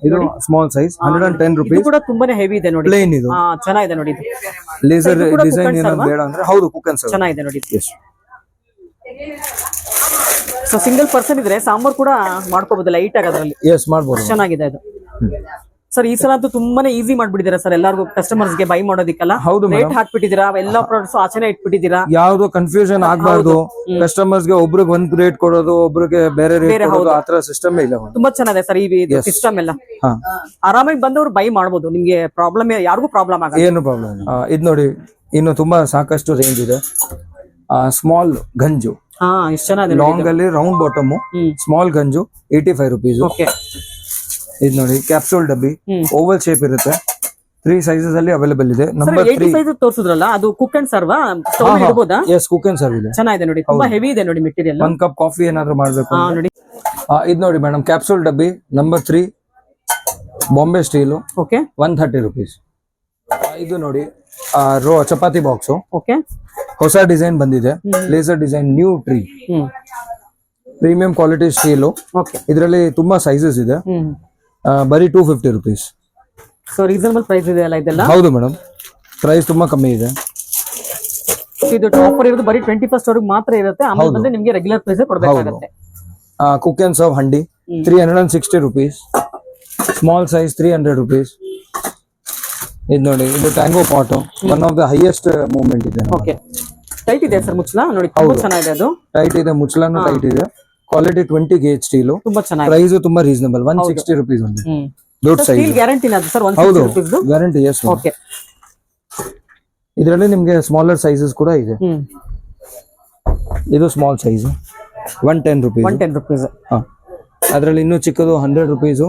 ಇದು ಸ್ಮಾಲ್ ಸೈಜ್ 110 rupees. ಕೂಡ ತುಂಬಾನೇ ಹೆವಿ ಇದೆ ನೋಡಿ. ಪ್ಲೇನ್ ಇದು ಚೆನ್ನಾಗಿದೆ ನೋಡಿ. ಲೇಸರ್ ಡಿಸೈನ್ ಏನಾದ್ರು ಬೇಡ ಅಂದ್ರೆ, ಹೌದು, ಕುಕ್ ಅಂಡ್ ಸರ್ವ್ ಚೆನ್ನಾಗಿದೆ ನೋಡಿ. ಸೊ ಸಿಂಗಲ್ ಪರ್ಸನ್ ಇದ್ರೆ ಸಾಂಬಾರ್ ಕೂಡ ಮಾಡ್ಕೋಬಹುದು ಲೈಟ್ ಆಗಿ ಅದರಲ್ಲಿ. ಎಸ್, ಮಾಡಬಹುದು. ಚೆನ್ನಾಗಿದೆ ಅದು. ಸರ್, ಈ ಸಲ ಅಂತೂ ತುಂಬಾನೇ ಈಸಿ ಮಾಡ್ಬಿಟ್ಟಿದ್ದೀರಾ ಸರ್ ಎಲ್ಲರಿಗೂ, ಕಸ್ಟಮರ್ಸ್ ಗೆ ಬೈ ಮಾಡೋದಿಕ್ಕಲ್ಲ. ಹೌದು, ರೇಟ್ ಹಾಕ್ಬಿಟ್ಟಿದ್ದೀರಾ, ಎಲ್ಲಾ ಪ್ರಾಡಕ್ಟ್ಸ್ ಆಚೆನೆ ಇಟ್ಬಿಟ್ಟಿದ್ದೀರಾ. ಯಾವ್ದು ಕನ್ಫ್ಯೂಷನ್ ಆಗ್ಬಾರ್ದು. ಕಸ್ಟಮರ್ಸ್ ಗೆ ಒಬ್ರಿಗೆ ಒಂದ್ ರೇಟ್ ಕೊಡೋದು, ಒಬ್ರಿಗೆ ಬೇರೆ ರೇಟ್ ಕೊಡೋದು, ಆತರ ಸಿಸ್ಟಮ್ ಇಲ್ಲ. ತುಂಬಾ ಚೆನ್ನಾಗಿದೆ ಸರ್ ಈ ಸಿಸ್ಟಮ್ ಎಲ್ಲ. ಆರಾಮಾಗಿ ಬಂದವರು ಬೈ ಮಾಡಬಹುದು, ನಿಮ್ಗೆ ಪ್ರಾಬ್ಲಮ್, ಯಾರಿಗೂ ಪ್ರಾಬ್ಲಮ್ ಆಗಲ್ಲ. ಏನು ಪ್ರಾಬ್ಲಮ್ ಇಲ್ಲ. ಇದು ನೋಡಿ, ಇನ್ನು ತುಂಬಾ ಸಾಕಷ್ಟು ರೇಂಜ್ ಇದೆ. ಸ್ಮಾಲ್ ಗಂಜು, ಇಷ್ಟು ಚೆನ್ನಾಗಿದೆ. ಲಾಂಗ್ ಅಲ್ಲಿ round bottom, small Ganju 85 rupees. ಇದು ನೋಡಿ, ಕ್ಯಾಪ್ಸೂಲ್ ಡಬ್ಬಿ, ಓವಲ್ ಶೇಪ್ ಇರುತ್ತೆ. 3 ಸೈಜಸ್ ಅಲ್ಲಿ ಅವೈಲೇಬಲ್ ಇದೆ. ಸರ್ ನಂಬರ್ 3 85 ತೋರಿಸಿದ್ರಲ್ಲ, ಅದು ಕುಕ್ ಅಂಡ್ ಸರ್ವ್ ಸ್ಟವ್ ಇಡಬಹುದಾ? ಎಸ್, ಕುಕ್ ಅಂಡ್ ಸರ್ವ್ ಇದೆ. ಚೆನ್ನಾಗಿದೆ ನೋಡಿ, ತುಂಬಾ ಹೆವಿ ಇದೆ ನೋಡಿ ಮೆಟೀರಿಯಲ್. 1 ಕಪ್ ಕಾಫಿ ಏನಾದ್ರು ಮಾಡ್ಬೇಕು ಹಾ ನೋಡಿ, ಇದು ನೋಡಿ ಮೇಡಮ್, ಕ್ಯಾಪ್ಸೂಲ್ ಡಬ್ಬಿ number 3 Bombay steel, okay 130 rupees. ಇದು ನೋಡಿ ರೋ ಚಪಾತಿ ಬಾಕ್ಸ್, ಓಕೆ ಹೊಸ ಡಿಸೈನ್ ಬಂದಿದೆ, laser design, new tree, premium quality steel. Okay ಇದರಲ್ಲಿ ತುಂಬಾ ಸೈಜಸ್ ಇದೆ. ಬರೀ 250 rupees. ಸೊ ರೀಸನಬಲ್ ಪ್ರೈಸ್ ಇದೆ ಅಲ್ಲ ಇದೆಲ್ಲ? ಹೌದು ಮೇಡಮ್, ಪ್ರೈಸ್ ತುಂಬಾ ಕಮ್ಮಿ ಇದೆ. ಇದು ಆಫರ್ ಇರೋದು ಬರೀ 21st ವರೆಗೂ ಮಾತ್ರ ಇರುತ್ತೆ, ಆಮೇಲೆ ಬಂದ್ರೆ ನಿಮಗೆ ರೆಗ್ಯುಲರ್ ಪ್ರೈಸ್ ಕೊಡಬೇಕಾಗುತ್ತೆ. Cook and serve Handi 360 rupees. Small size 300 rupees. ಇದು ನೋಡಿ, ಇದು Tango pot, one of the highest movement ಇದೆ. ಓಕೆ, ಟೈಟ್ ಇದೆ ಸರ್ ಮುಚ್ಚಳ ನೋಡಿ, ತುಂಬಾ ಚೆನ್ನಾಗಿದೆ. ಅದು ಟೈಟ್ ಇದೆ, ಮುಚ್ಚಳನು ಟೈಟ್ ಇದೆ. ಕ್ವಾಲಿಟಿ 20 gauge ಸ್ಟೀಲು, ತುಂಬಾ ಚೆನ್ನಾಗಿದೆ. ಪ್ರೈಸ್ ತುಂಬಾ ರೀಸನಬಲ್, 160 rupees only. ದೊಡ್ಡ ಸೈಜ್. ಸ್ಟೀಲ್ ಗ್ಯಾರಂಟಿನ ಅದು ಸರ್? 160 ಹೌದು, rupees. ಗ್ಯಾರಂಟಿ. ಎಸ್. ಓಕೆ, ಇದರಲ್ಲಿ ನಿಮ್ಗೆ ಸ್ಮಾಲರ್ ಸೈಜಸ್ ಕೂಡ ಇದೆ. ಇದು ಸ್ಮಾಲ್ ಸೈಜ್ 110 rupees. 110 rupees. ಅದರಲ್ಲಿ ಇನ್ನೂ ಚಿಕ್ಕದು 100 rupees,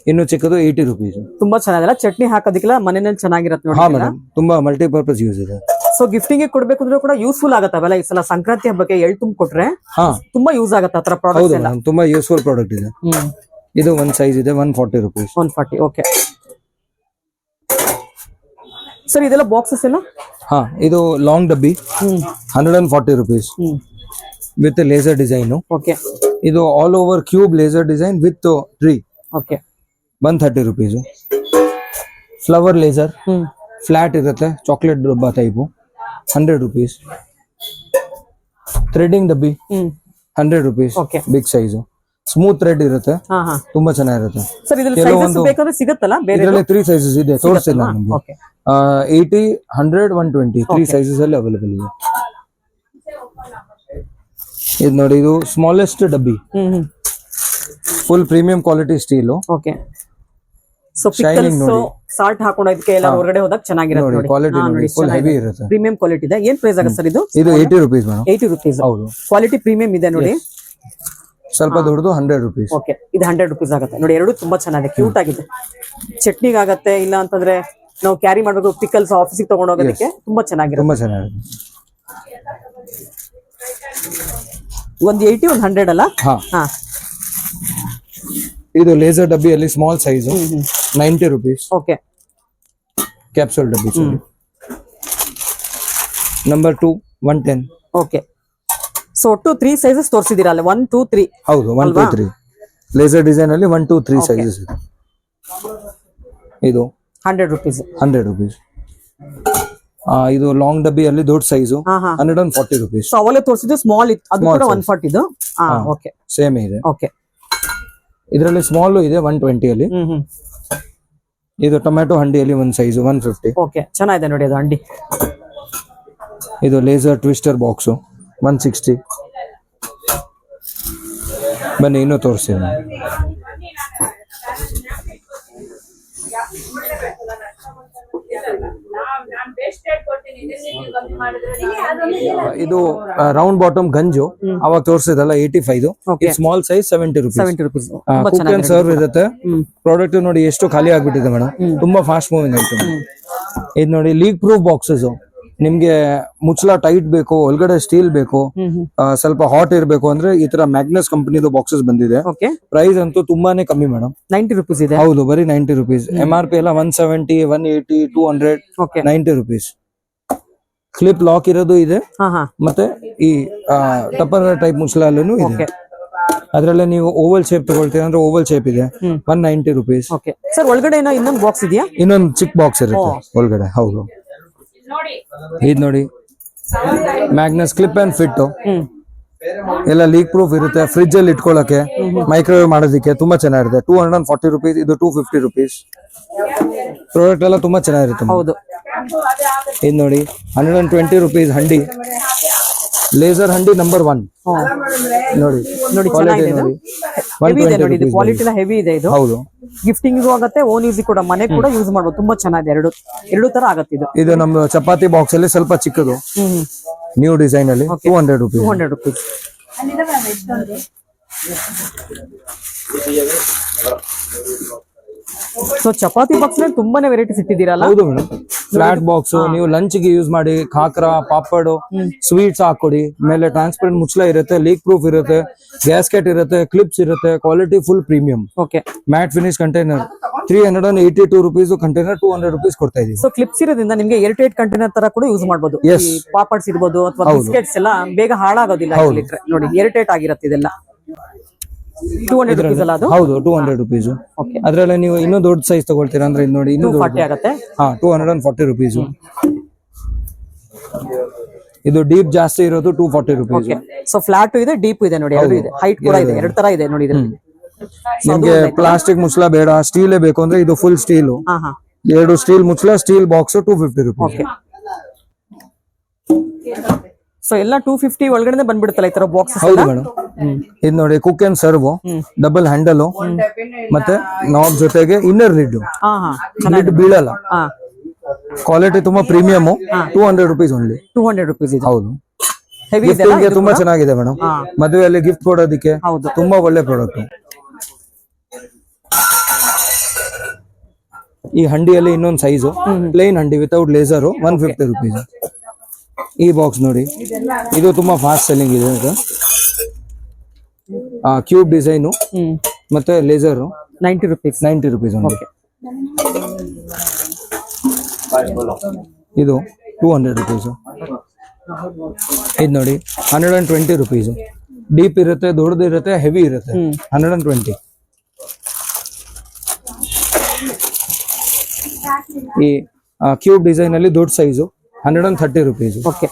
ಇನ್ನು ಚಿಕ್ಕದು 80 rupees. ತುಂಬಾ ಚೆನ್ನಾಗಿಲ್ಲ, ಚಟ್ನಿ ಹಾಕೋದಕ್ಕೆಲ್ಲ ಮನೆಯಲ್ಲಿ ಚೆನ್ನಾಗಿರುತ್ತೆ ಹಾ ನೋಡಿ. ಮೇಡಮ್, ತುಂಬಾ ಮಲ್ಟಿಪರ್ಪಸ್ ಯೂಸ್ ಇದೆ. ಸೊ ಗಿಫ್ಟಿಂಗ್ ಕೊಡ್ಬೇಕು ಅಂದ್ರೆ ಕೂಡ ಯೂಸ್ಫುಲ್ ಆಗತ್ತೆ ಅವೆಲ್ಲ. ಈ ಸಲ ಸಂಕ್ರಾಂತಿ ಹಬ್ಬಕ್ಕೆ ಎಳ್ ತುಂಬ ಕೊಟ್ರೆ ಹಾ ತುಂಬಾ ಯೂಸ್ ಆಗತ್ತೆ ಆ ತರ ಹೌದು ಪ್ರಾಡಕ್ಟ್ಸ್ ಎಲ್ಲ. ಮೇಡಮ್, ತುಂಬಾ ಯೂಸ್ಫುಲ್ ಪ್ರಾಡಕ್ಟ್ ಇದೆ. ಇದು ಒಂದ್ ಸೈಜ್ ಇದೆ, 140 rupees. 140. ಓಕೆ ಸರ್, ಇದೆಲ್ಲ ಬಾಕ್ಸಸ್ ಎಲ್ಲ? ಹಾ, ಇದು ಲಾಂಗ್ ಡಬ್ಬಿ 140 rupees with laser design. Okay, ಇದು all over cube laser design with tree, okay 130 rupees. Flower laser flat ಇರುತ್ತೆ, ಚಾಕ್ಲೇಟ್ ಡಬ್ಬಾ ಟೈಪು, 100 rupees. ಥ್ರೆಡಿಂಗ್ ಡಬ್ಬಿ 100 rupees. Okay. Big size, smooth thread ಇರುತ್ತೆ, ಹಾ ಹಾ ತುಂಬಾ ಚೆನ್ನಾಗಿರುತ್ತೆ. ಸರ್, ಇದ್ರಲ್ಲಿ ಸೈಜಸ್ ಬೇಕಂದ್ರೆ ಸಿಗುತ್ತಲ್ಲ ಬೇರೆ? ಇದರಲ್ಲಿ 3 ಸೈಜಸ್ ಇದೆ, ತೋರಿಸಿಲ್ಲ ನಿಮ್ಗೆ. ಓಕೆ, 80, 100, 120 3 ಸೈಜಸ್ ಅಲ್ಲಿ ಅವೈಲೇಬಲ್ ಇದೆ. ಇದು ನೋಡಿ, ಇದು ಸ್ಮಾಲೆಸ್ಟ್ ಡಬ್ಬಿ, full premium quality steel. Okay, so pickles salt ಹಾಕೊಂಡೋದಕ್ಕೆ ಎಲ್ಲ ಹೊರಗಡೆ ಹೋದಾಗ ಚೆನ್ನಾಗಿರುತ್ತೆ ನೋಡಿ, ನೋಡಿ. ಕ್ವಾಲಿಟಿ ನೋಡಿ, ಫುಲ್ ಹೆವಿ ಇರುತ್ತೆ. ಪ್ರೀಮಿಯಂ ಕ್ವಾಲಿಟಿ ಇದೆ. ಏನ್ ಪ್ರೈಸ್ ಆಗುತ್ತೆ ಸರ್ ಇದು? ಇದು 80 rupees ಮೇಡಮ್. 80 rupees. ಹೌದು, ಕ್ವಾಲಿಟಿ ಪ್ರೀಮಿಯಂ ಇದೆ ನೋಡಿ. ಸ್ವಲ್ಪ ದೊಡ್ಡದು 100 rupees. ಓಕೆ, ಇದು 100 rupees ಆಗುತ್ತೆ ನೋಡಿ. ಎರಡು ತುಂಬಾ ಚೆನ್ನಾಗಿದೆ, ಕ್ಯೂಟ್ ಆಗಿದೆ. ಚಟ್ನಿಗೆ ಆಗತ್ತೆ, ಇಲ್ಲ ಅಂತಂದ್ರೆ ನಾವು ಕ್ಯಾರಿ ಮಾಡಬೇಕು, ಪಿಕಲ್ಸ್ ಆಫೀಸಿಗೆ ತಗೊಂಡು ಹೋಗೋದಕ್ಕೆ ತುಂಬಾ ಚೆನ್ನಾಗಿರುತ್ತೆ. ತುಂಬಾ ಚೆನ್ನಾಗಿದೆ. ಒಂದು 80, ಒಂದು 100 ಅಲ್ಲ? ಹಾ, ಹಾ, ಇದು ಲೇಸರ್ ಡಬ್ಬಿಯಲ್ಲಿ small size 90 rupees. Okay, capsule ಡಬ್ಬಿ ನಂಬರ್ 2 110. ಓಕೆ. ಸೊ ಒಟ್ಟು 3 ಸೈಜಸ್ ತೋರಿಸಿದೀರಾ ಅಲ್ಲ? 1, 2, 3. ಹೌದು, 1, 2, 3 ಲೇಸರ್ ಡಿಸೈನ್ ಅಲ್ಲಿ 1, 2, 3 ಸೈಜಸ್ ಇದೆ. ಇದು 100 rupees. 100 rupees. ಇದು ಲಾಂಗ್ ಡಬ್ಬಿಯಲ್ಲಿ ದೊಡ್ಡ ಸೈಜು ಹಾ ಹಾ 140 rupees. ಸೊ ಅವಲೇ ತೋರಿಸಿದ್ದು ಸ್ಮಾಲ್ ಇತ್ತು, ಅದು ಕೂಡ 140 ಇದು. ಹಾ, ಓಕೆ ಸೇಮ್ ಇದೆ. ಓಕೆ, ಇದರಲ್ಲಿ ಸ್ಮಾಲ್ ಇದೆ 120 ಅಲ್ಲಿ. ಇದು ಟೊಮ್ಯಾಟೊ ಹಂಡಿಯಲ್ಲಿ ಒಂದು ಸೈಜ್ 150. ಓಕೆ, ಚೆನ್ನಾಗಿದೆ ನೋಡಿ ಅದು ಹಂಡಿ. ಇದು ಲೇಸರ್ ಟ್ವಿಸ್ಟರ್ ಬಾಕ್ಸು 160. ಬನ್ನಿ ಇನ್ನೂ ತೋರಿಸ್ತೀನಿ. ಇದು ರೌಂಡ್ ಬಾಟಮ್ ಗಂಜು ಅವಾಗ ತೋರಿಸಿದಲ್ಲ 85. Small size 70 rupees. 70 rupees. Cook and serve ಇರುತ್ತೆ. ಪ್ರಾಡಕ್ಟ್ ನೋಡಿ ಎಷ್ಟು ಖಾಲಿ ಆಗ್ಬಿಟ್ಟಿದೆ ಮೇಡಮ್, ತುಂಬಾ ಫಾಸ್ಟ್ ಮೂವಿಂಗ್ ಆಯ್ತು. ಇದು ನೋಡಿ, ಲೀಕ್ ಪ್ರೂಫ್ ಬಾಕ್ಸಸ್. ನಿಮ್ಗೆ ಮುಚ್ಚಳ ಟೈಟ್ ಬೇಕು, ಒಳಗಡೆ ಸ್ಟೀಲ್ ಬೇಕು, ಸ್ವಲ್ಪ ಹಾಟ್ ಇರಬೇಕು ಅಂದ್ರೆ ಈ ತರ ಮ್ಯಾಗ್ನಸ್ ಕಂಪನಿದು ಬಾಕ್ಸಸ್ ಬಂದಿದೆ. ಓಕೆ, ಪ್ರೈಸ್ ಅಂತೂ ತುಂಬಾನೇ ಕಮ್ಮಿ ಮೇಡಮ್, 90 rupees ಇದೆ. ಹೌದು, ಬರೀ 90 rupees. MRP ಎಲ್ಲ 170, 180, 200, ಓಕೆ, 90 rupees. ಕ್ಲಿಪ್ ಲಾಕ್ ಇರೋದು ಇದೆ, ಹಾ ಹಾ ಮತ್ತೆ ಈ ಟಪ್ಪರ್ ಟೈಪ್ ಮುಚ್ಚಳಲ್ಲೂ ಇದೆ. ಓಕೆ, ಅದ್ರಲ್ಲೇ ನೀವು ಓವಲ್ ಶೇಪ್ ತಗೊಳ್ತೀರಾ ಅಂದ್ರೆ ಓವಲ್ ಶೇಪ್ ಇದೆ, 190 rupees. ಓಕೆ ಸರ್, ಒಳಗಡೆ ಏನೋ ಇನ್ನೊಂದು ಬಾಕ್ಸ್ ಇದೆಯಾ? ಇನ್ನೊಂದು ಚಿಕ್ಕ ಬಾಕ್ಸ್ ಇರುತ್ತೆ ಒಳಗಡೆ. ಹೌದು, ಇದು ನೋಡಿ, ಮ್ಯಾಗ್ನಸ್ ಕ್ಲಿಪ್ ಅಂಡ್ ಫಿಟ್ ಎಲ್ಲ ಲೀಕ್ ಪ್ರೂಫ್ ಇರುತ್ತೆ. ಫ್ರಿಜ್ ಅಲ್ಲಿ ಇಟ್ಕೊಳ್ಳಕ್ಕೆ, ಮೈಕ್ರೋವೇವ್ ಮಾಡೋದಕ್ಕೆ ತುಂಬಾ ಚೆನ್ನಾಗಿರುತ್ತೆ. 240 rupees. ಇದು 250 rupees. ಪ್ರಾಡಕ್ಟ್ ಎಲ್ಲ ತುಂಬಾ ಚೆನ್ನಾಗಿರುತ್ತೆ. ಹೌದು, ಇದು ನೋಡಿ, 120 rupees ಹಂಡಿ, ಲೇಸರ್ ಹಂಡಿ ನಂಬರ್ 1 ನೋಡಿ. ನೋಡಿ ಚೆನ್ನಾಗಿದೆ ಇದು. ಹೆವಿ ಇದೆ ನೋಡಿ, ಇದು ಕ್ವಾಲಿಟಿ ಎಲ್ಲ ಹೆವಿ ಇದೆ ಇದು. ಹೌದು, ಗಿಫ್ಟಿಂಗ್ ಆಗುತ್ತೆ, ಓನ್ ಯೂಸ್ ಕೂಡ ಮನೆ ಕೂಡ ಯೂಸ್ ಮಾಡಬಹುದು. ತುಂಬಾ ಚೆನ್ನಾಗಿದೆ, ಎರಡು ತರ ಆಗುತ್ತೆ ಇದು. ಇದು ನಮ್ಮ ಚಪಾತಿ ಬಾಕ್ಸ್ ಅಲ್ಲಿ ಸ್ವಲ್ಪ ಚಿಕ್ಕದು, ನ್ಯೂ ಡಿಸೈನ್ ಅಲ್ಲಿ 200 rupees. 200 rupees. So chapati box ನಲ್ಲಿ ತುಂಬಾನೇ ವೆರೈಟೀಸ್ ಇಟ್ಟಿದ್ದೀರಲ್ಲ. ಹೌದು ಮೇಡಮ್, ಫ್ಲಾಟ್ ಬಾಕ್ಸ್ ನೀವು ಲಂಚ್ ಗೆ ಯೂಸ್ ಮಾಡಿ, ಖಾಕ್ರ ಪಾಪಡ್ ಸ್ವೀಟ್ಸ್ ಹಾಕೊಡಿ. ಮೇಲೆ ಟ್ರಾನ್ಸ್ಪರೆಂಟ್ ಮುಚ್ಚಳ ಇರುತ್ತೆ, ಲೀಕ್ ಪ್ರೂಫ್ ಇರುತ್ತೆ, ಗ್ಯಾಸ್ಕೆಟ್ ಇರುತ್ತೆ, ಕ್ಲಿಪ್ಸ್ ಇರುತ್ತೆ, quality full premium. Okay, mat finish container 382 rupees, container 200 rupees ಕೊಡ್ತಾ ಇದೀವಿ. ಸೊ ಕ್ಲಿಪ್ಸ್ ಇರೋದ್ರಿಂದ ನಿಮ್ಗೆ ಏರ್ಟೈಟ್ ಕಂಟೈನರ್ ತರ ಕೂಡ ಯೂಸ್ ಮಾಡಬಹುದು. Yes. ಪಾಪಡ್ಸ್ ಇರ್ಬೋದು ಅಥವಾ ಬಿಸ್ಕೆಟ್ಸ್ ಎಲ್ಲ ಬೇಗ ಹಾಳಾಗೋದಿಲ್ಲ. ಇಟ್ರೆ ನೋಡಿ ಏರ್ಟೈಟ್ ಆಗಿರುತ್ತೆ ಇದೆಲ್ಲ. 200 rupees ಅಲ್ಲ ಅದು? ಹೌದು, 200 rupees. Okay. ಅದ್ರಲ್ಲಿ ನೀವು ಇನ್ನೂ ದೊಡ್ಡ ಸೈಜ್ ತಗೊಳ್ತೀರಾ ಅಂದ್ರೆ ಇದು ನೋಡಿ, ಇನ್ನೂ 240 ಆಗುತ್ತೆ. 240 rupees. ಇದು ಡೀಪ್ ಜಾಸ್ತಿ ಇರೋದು 240 rupees. ಸೊ ಫ್ಲಾಟ್ ಇದೆ, ಡೀಪ್ ಇದೆ ನೋಡಿ, ಎರಡು ಇದೆ, ಹೈಟ್ ಕೂಡ ಇದೆ, ಎರಡು ತರ ಇದೆ ನೋಡಿ ಇದ್ರಲ್ಲಿ. ನಿಮ್ಗೆ ಪ್ಲಾಸ್ಟಿಕ್ ಮುಚ್ಚಳ ಬೇಡ, ಸ್ಟೀಲೇ ಬೇಕು ಅಂದ್ರೆ ಇದು ಫುಲ್ ಸ್ಟೀಲ್. ಎರಡು ಸ್ಟೀಲ್ ಮುಚ್ಚಳ, steel box 250 rupees. Okay, so ಎಲ್ಲ 250 ಒಳಗಡೆ ಬಂದ್ಬಿಡುತ್ತಲ್ಲ ಈ ತರ ಬಾಕ್ಸ್. ಹೌದು ಮೇಡಮ್. ಇದು ನೋಡಿ cook and serve, double handle, ಮತ್ತೆ ನಾಬ್ ಜೊತೆಗೆ ಇನ್ನರ್ ಲಿಡ್. ಲಿಡ್ ಬೀಳಲ್ಲ, ಕ್ವಾಲಿಟಿ ತುಂಬಾ ಪ್ರೀಮಿಯಂ. 200 rupees only. 200 rupees ಇದೆ. ಹೌದು, ಗಿಫ್ಟಿಂಗ್ ಗೆ ತುಂಬಾ ಚೆನ್ನಾಗಿದೆ ಮೇಡಮ್. ಮದುವೆಯಲ್ಲಿ ಗಿಫ್ಟ್ ಕೊಡೋದಕ್ಕೆ ತುಂಬಾ ಒಳ್ಳೆ ಪ್ರಾಡಕ್ಟ್. ಈ ಹಂಡಿಯಲ್ಲಿ ಇನ್ನೊಂದು ಸೈಜು, ಪ್ಲೇನ್ ಹಂಡಿ ವಿತೌಟ್ ಲೇಸರ್, 150 rupees. ಈ ಬಾಕ್ಸ್ ನೋಡಿ, ಇದು ತುಂಬಾ ಫಾಸ್ಟ್ ಸೆಲ್ಲಿಂಗ್ ಇದೆ. ಇದು ಕ್ಯೂಬ್ ಡಿಸೈನು ಮತ್ತೆ ಲೇಸರ್, 90 rupees. 90 rupees only. ಇದು 200 rupees. ಇದು ನೋಡಿ 120 rupees. ಡೀಪ್ ಇರುತ್ತೆ, ದೊಡ್ಡದು ಇರುತ್ತೆ, ಹೆವಿ ಇರುತ್ತೆ. 120. ಈ ಕ್ಯೂಬ್ ಡಿಸೈನ್ ಅಲ್ಲಿ ದೊಡ್ಡ ಸೈಜು 130 rupees. ಓಕೆ,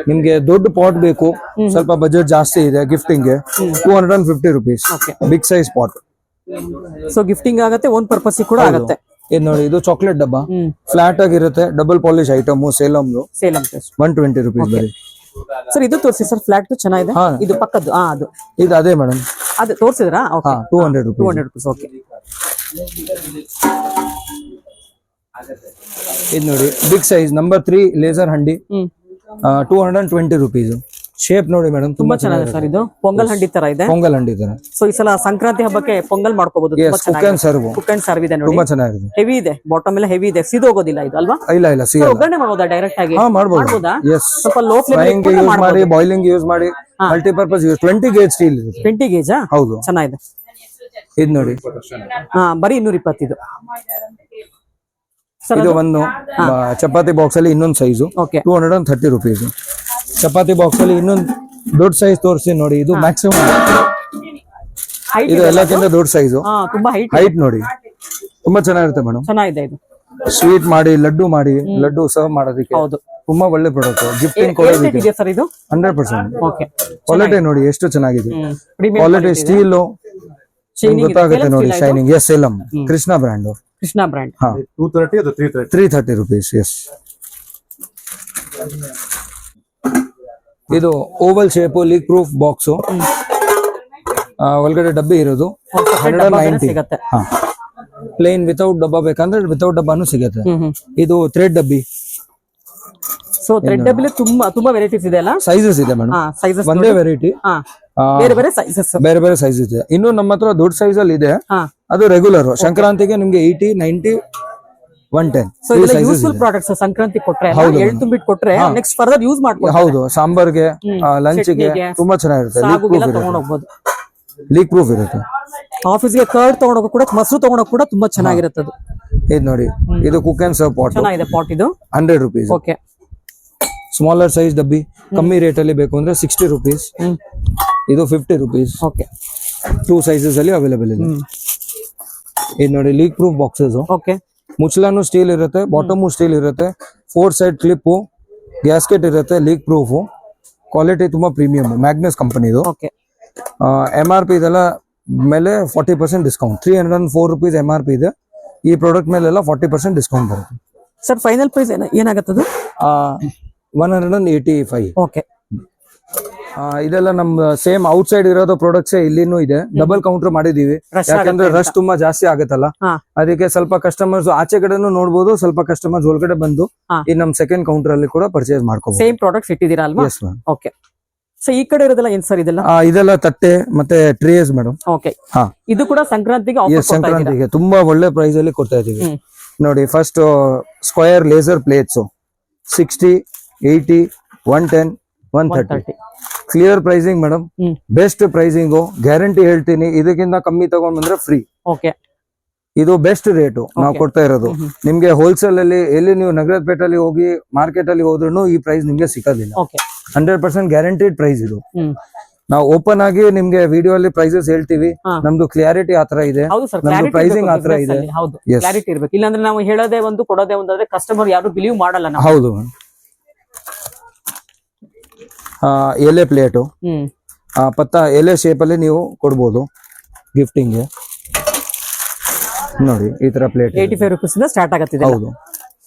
ನಿಮ್ಗೆ ದೊಡ್ಡ ಪಾಟ್ ಬೇಕು, ಸ್ವಲ್ಪ ಬಜೆಟ್ ಜಾಸ್ತಿ ಇದೆ ಗಿಫ್ಟಿಂಗ್ ಗೆ, 250 rupees. Big size pot. So gifting ಆಗುತ್ತೆ, ಓನ್ ಪರ್ಪಸ್ ಕೂಡ ಆಗುತ್ತೆ. ಇದು ನೋಡಿ, ಇದು ಚಾಕ್ಲೇಟ್ ಡಬ್ಬ, ಫ್ಲಾಟ್ ಆಗಿರುತ್ತೆ, double polish item, Salem 120 rupees ಬರೀ. ಸರ್ ಇದು ತೋರಿಸಿ ಸರ್, ಫ್ಲಾಟ್ ಚೆನ್ನಾಗಿದೆ. ಇದು ಪಕ್ಕದ್ದು ಅದು ಇದು ಅದೇ ಮೇಡಮ್, ಅದು ತೋರಿಸಿದ್ರಾ? 200 rupees. 200 rupees. ಓಕೆ, ಇದು ನೋಡಿ ಬಿಗ್ ಸೈಜ್ ನಂಬರ್ 3 ಲೇಸರ್ ಹಂಡಿ, 220 rupees. ಶೇಪ್ ನೋಡಿ ಮೇಡಮ್, ತುಂಬಾ ಚೆನ್ನಾಗಿದೆ ಸರ್. ಇದು ಪೊಂಗಲ್ ಹಂಡಿ ತರ ಇದೆ. ಪೊಂಗಲ್ ಹಂಡಿ ತರ. ಸೊ ಈ ಸಲ ಸಂಕ್ರಾಂತಿ ಹಬ್ಬಕ್ಕೆ ಪೊಂಗಲ್ ಮಾಡ್ಕೋಬಹುದು. Cook and serve. Cook and serve ಇದೆ ನೋಡಿ, ತುಂಬಾ ಚೆನ್ನಾಗಿದೆ. ಹೆವಿ ಇದೆ, ಬಾಟಮ್ ಎಲ್ಲ ಹೆವಿ ಇದೆ, ಸಿದೋಗೋದಿಲ್ಲ ಇದು ಅಲ್ವಾ? ಇಲ್ಲ ಸಿಗಲ್ಲ. ಒಗ್ಗರಣೆ ಮಾಡಬಹುದಾ ಡೈರೆಕ್ಟ್ ಆಗಿ? ಮಾಡಬಹುದಾ? ಸ್ವಲ್ಪ ಲೋ ಫ್ಲೇಮ್ ಯೂಸ್ ಮಾಡಿ, ಬಾಯ್ಲಿಂಗ್ ಯೂಸ್ ಮಾಡಿ, ಮಲ್ಟಿಪರ್ಪಸ್ ಯೂಸ್. 20 gauge ಸ್ಟೀಲ್ ಇದೆ. 20 gauge? ಹೌದು, ಚೆನ್ನಾಗಿದೆ. ಇದು ನೋಡಿ, ಬರೀ 220 ಇದು. ಇದು ಒಂದು ಚಪಾತಿ ಬಾಕ್ಸ್ ಅಲ್ಲಿ ಇನ್ನೊಂದು ಸೈಜು, 230 rupees. ಚಪಾತಿ ಬಾಕ್ಸ್ ಅಲ್ಲಿ ಇನ್ನೊಂದು ದೊಡ್ಡ ಸೈಜ್ ತೋರಿಸಿ ನೋಡಿ, ಇದು ಮ್ಯಾಕ್ಸಿಮಮ್. ಇದು ಎಲ್ಲಕ್ಕಿಂತ ದೊಡ್ಡ ಸೈಜು, ತುಂಬಾ ಹೈಟ್ ನೋಡಿ, ತುಂಬಾ ಚೆನ್ನಾಗಿರುತ್ತೆ ಮೇಡಮ್. ಚೆನ್ನಾಗಿದೆ ಇದು. ಸ್ವೀಟ್ ಮಾಡಿ, ಲಡ್ಡು ಸರ್ವ್ ಮಾಡೋದಕ್ಕೆ ತುಂಬಾ ಒಳ್ಳೆ ಪ್ರಾಡಕ್ಟ್. ಗಿಫ್ಟಿಂಗ್ ಕೊಡೋದಕ್ಕೆ ಸರ್ ಇದು 100%. ಓಕೆ, ಕ್ವಾಲಿಟಿ ನೋಡಿ ಎಷ್ಟು ಚೆನ್ನಾಗಿದೆ. ಕ್ವಾಲಿಟಿ ಸ್ಟೀಲ್ ಗೊತ್ತಾಗುತ್ತೆ ನೋಡಿ, shining. Yes, Salem Krishna brand. 230 ಅದು 330 rupees. ಎಸ್, ಇದು oval shape, leak proof box, ಒಳಗಡೆ ಡಬ್ಬಿ ಇರೋದು 190. ಪ್ಲೇನ್ ವಿತೌಟ್ ಡಬ್ಬ ಬೇಕಂದ್ರೆ ವಿತೌಟ್ ಡಬ್ಬಾನು ಸಿಗುತ್ತೆ. ಇದು ಥ್ರೆಡ್ ಡಬ್ಬಿ. ಸೊ ಥ್ರೆಡ್ ಡಬ್ಬಿ ತುಂಬಾ ವೆರೈಟೀಸ್ ಇದೆ ಅಲ್ಲ? ಸೈಜಸ್ ಇದೆ ಮೇಡಮ್, ಒಂದೇ ವೆರೈಟಿ, ಬೇರೆ ಬೇರೆ ಸೈಜ್ ಇದೆ. ಇನ್ನು ನಮ್ಮ ಹತ್ರ ದೊಡ್ಡ ಸೈಜ್ ಅಲ್ಲಿ ಇದೆ, ಅದು ರೆಗ್ಯುಲರ್. ಸಂಕ್ರಾಂತಿಗೆ ನಿಮ್ಗೆ 80, 90, 110. So useful products. ಸಂಕ್ರಾಂತಿ ಕೊಟ್ರೆ, ಎಳ್ಳು ತುಂಬಿಟ್ಟು ಕೊಟ್ರೆ ನೆಕ್ಸ್ಟ್ ಫರ್ದರ್ ಯೂಸ್ ಮಾಡ್ಬೋದು. ಹೌದು, ಸಾಂಬಾರ್ಗೆ, ಲಂಚ್ಗೆ ತುಂಬಾ ಚೆನ್ನಾಗಿರುತ್ತೆ. ಲೀಕ್ ಪ್ರೂಫ್ ಇರುತ್ತೆ. ಆಫೀಸ್ಗೆ ಕರ್ಡ್ ತಗೊಂಡೋಗ ಕೂಡ, ಮೊಸರು ತಗೊಂಡೋಗ ಕೂಡ ತುಂಬಾ ಚೆನ್ನಾಗಿರುತ್ತೆ ಅದು. ಇದು ನೋಡಿ, ಇದು ಕುಕ್ ಅಂಡ್ ಸರ್ವ್ ಪಾಟ್. ಚೆನ್ನಾಗಿದೆ ಪಾಟ್. ಇದು 100 rupees. ಓಕೆ, ಸ್ಮಾಲರ್ ಸೈಜ್ ಡಬ್ಬಿ, ಕಮ್ಮಿ ರೇಟ್ ಅಲ್ಲಿ ಬೇಕು ಅಂದ್ರೆ 60 rupees. ಇದು 50 rupees. ಓಕೆ, 2 ಸೈಜಸ್ ಅಲ್ಲಿ ಅವೈಲೇಬಲ್ ಇದೆ. ಇದು ನೋಡಿ, ಲೀಕ್ ಪ್ರೂಫ್ ಬಾಕ್ಸಸ್. ಓಕೆ, ಮುಚ್ಚಳನು ಸ್ಟೀಲ್ ಇರುತ್ತೆ, ಬಾಟಮು ಸ್ಟೀಲ್ ಇರುತ್ತೆ, 4 side ಕ್ಲಿಪ್, ಗ್ಯಾಸ್ಕೆಟ್ ಇರುತ್ತೆ, ಲೀಕ್ ಪ್ರೂಫ್. ಕ್ವಾಲಿಟಿ ತುಂಬಾ ಪ್ರೀಮಿಯಂ, ಮ್ಯಾಗ್ನಸ್ ಕಂಪನಿದು. ಓಕೆ, MRP ಇದೆಲ್ಲ ಮೇಲೆ 40% ಡಿಸ್ಕೌಂಟ್. 304 rupees MRP ಇದೆ. ಈ ಪ್ರಾಡಕ್ಟ್ ಮೇಲೆಲ್ಲ 40% ಡಿಸ್ಕೌಂಟ್ ಬರುತ್ತೆ. ಸರ್ ಫೈನಲ್ ಪ್ರೈಸ್ ಏನಾಗತ್ತದು? 185. ಓಕೆ, ಇದೆಲ್ಲ ನಮ್ ಸೇಮ್ ಔಟ್ ಸೈಡ್ ಇರೋದು ಪ್ರಾಡಕ್ಟ್ಸ್ ಇಲ್ಲಿನೂ ಇದೆ. ಡಬಲ್ ಕೌಂಟರ್ ಮಾಡಿದೀವಿ, ಯಾಕಂದ್ರೆ ರಶ್ ತುಂಬಾ ಜಾಸ್ತಿ ಆಗುತ್ತಲ್ಲ, ಅದಕ್ಕೆ ಸ್ವಲ್ಪ ಕಸ್ಟಮರ್ಸ್ ಆಚೆ ಕಡೆನೂ ನೋಡಬಹುದು, ಸ್ವಲ್ಪ ಕಸ್ಟಮರ್ಸ್ ಒಳಗಡೆ ಬಂದು ಈ ನಮ್ ಸೆಕೆಂಡ್ ಕೌಂಟರ್ ಅಲ್ಲಿ ಕೂಡ ಪರ್ಚೇಸ್ ಮಾಡ್ಕೋಬಹುದು. ಸೇಮ್ ಪ್ರಾಡಕ್ಟ್ಸ್ ಇಟ್ಟಿದ್ದೀರಾ ಅಲ್ವಾ? Yes ma'am. ಓಕೆ, ಸೊ ಈ ಕಡೆ ಇರೋದಲ್ಲ ಏನ್ ಸರ್ ಇದೆಲ್ಲ? ಇದೆಲ್ಲ ತಟ್ಟೆ ಮತ್ತೆ ಟ್ರೇಸ್ ಮೇಡಮ್. ಓಕೆ, ಹಾ, ಇದು ಕೂಡ ಸಂಕ್ರಾಂತಿಗೆ offer ಕೊಡ್ತಾ ಇದ್ದೀರಾ? ಸಂಕ್ರಾಂತಿಗೆ ತುಂಬಾ ಒಳ್ಳೆ ಪ್ರೈಸ್ ಅಲ್ಲಿ ಕೊಡ್ತಾ ಇದೀವಿ. ನೋಡಿ, first square laser plates 60, 80, 110, 130 clear pricing madam. Best pricing, guarantee ಹೇಳ್ತೀನಿ. ಇದಕ್ಕಿಂತ ಕಮ್ಮಿ ತಗೊಂಡ್ ಬಂದ್ರೆ ಫ್ರೀ. ಓಕೆ, ಇದು ಬೆಸ್ಟ್ ರೇಟು ನಾವು ಕೊಡ್ತಾ ಇರೋದು. ನಿಮ್ಗೆ ಹೋಲ್ಸೇಲ್ ಅಲ್ಲಿ ಎಲ್ಲಿ ನೀವು ನಗರಪೇಟೆಯಲ್ಲಿ ಹೋಗಿ ಮಾರ್ಕೆಟ್ ಅಲ್ಲಿ ಹೋದ್ರೂ ಈ ಪ್ರೈಸ್ ನಿಮ್ಗೆ ಸಿಗೋದಿಲ್ಲ. 100% ಗ್ಯಾರಂಟಿಡ್ ಪ್ರೈಸ್ ಇದು. ನಾವು ಓಪನ್ ಆಗಿ ನಿಮ್ಗೆ ವಿಡಿಯೋ ಅಲ್ಲಿ ಪ್ರೈಸಸ್ ಹೇಳ್ತೀವಿ. ನಮ್ದು ಕ್ಲಾರಿಟಿ ಆತರ ಇದೆ, ನಮ್ದು ಪ್ರೈಸಿಂಗ್ ಆತರ ಇದೆ. ಕ್ಲಾರಿಟಿ ಇರ್ಬೇಕು, ಇಲ್ಲಾಂದ್ರೆ ನಾವು ಹೇಳೋದೇ ಒಂದು ಕೊಡೋದೇ ಒಂದು ಆದ್ರೆ ಕಸ್ಟಮರ್ ಯಾರು ಬಿಲೀವ್ ಮಾಡಲ್ಲ ನಾವು. ಹೌದು. ಎಲೆ ಪ್ಲೇಟು ಪತ್ತ ಎಲೆ ಶೇಪ್ ಅಲ್ಲಿ ನೀವು ಕೊಡ್ಬೋದು ಗಿಫ್ಟಿಂಗ್. ನೋಡಿ ಈ ತರ ಪ್ಲೇಟ್ 85 ರೂಪೀಸ್ ಇಂದ ಸ್ಟಾರ್ಟ್ ಆಗುತ್ತೆ. ಹೌದು,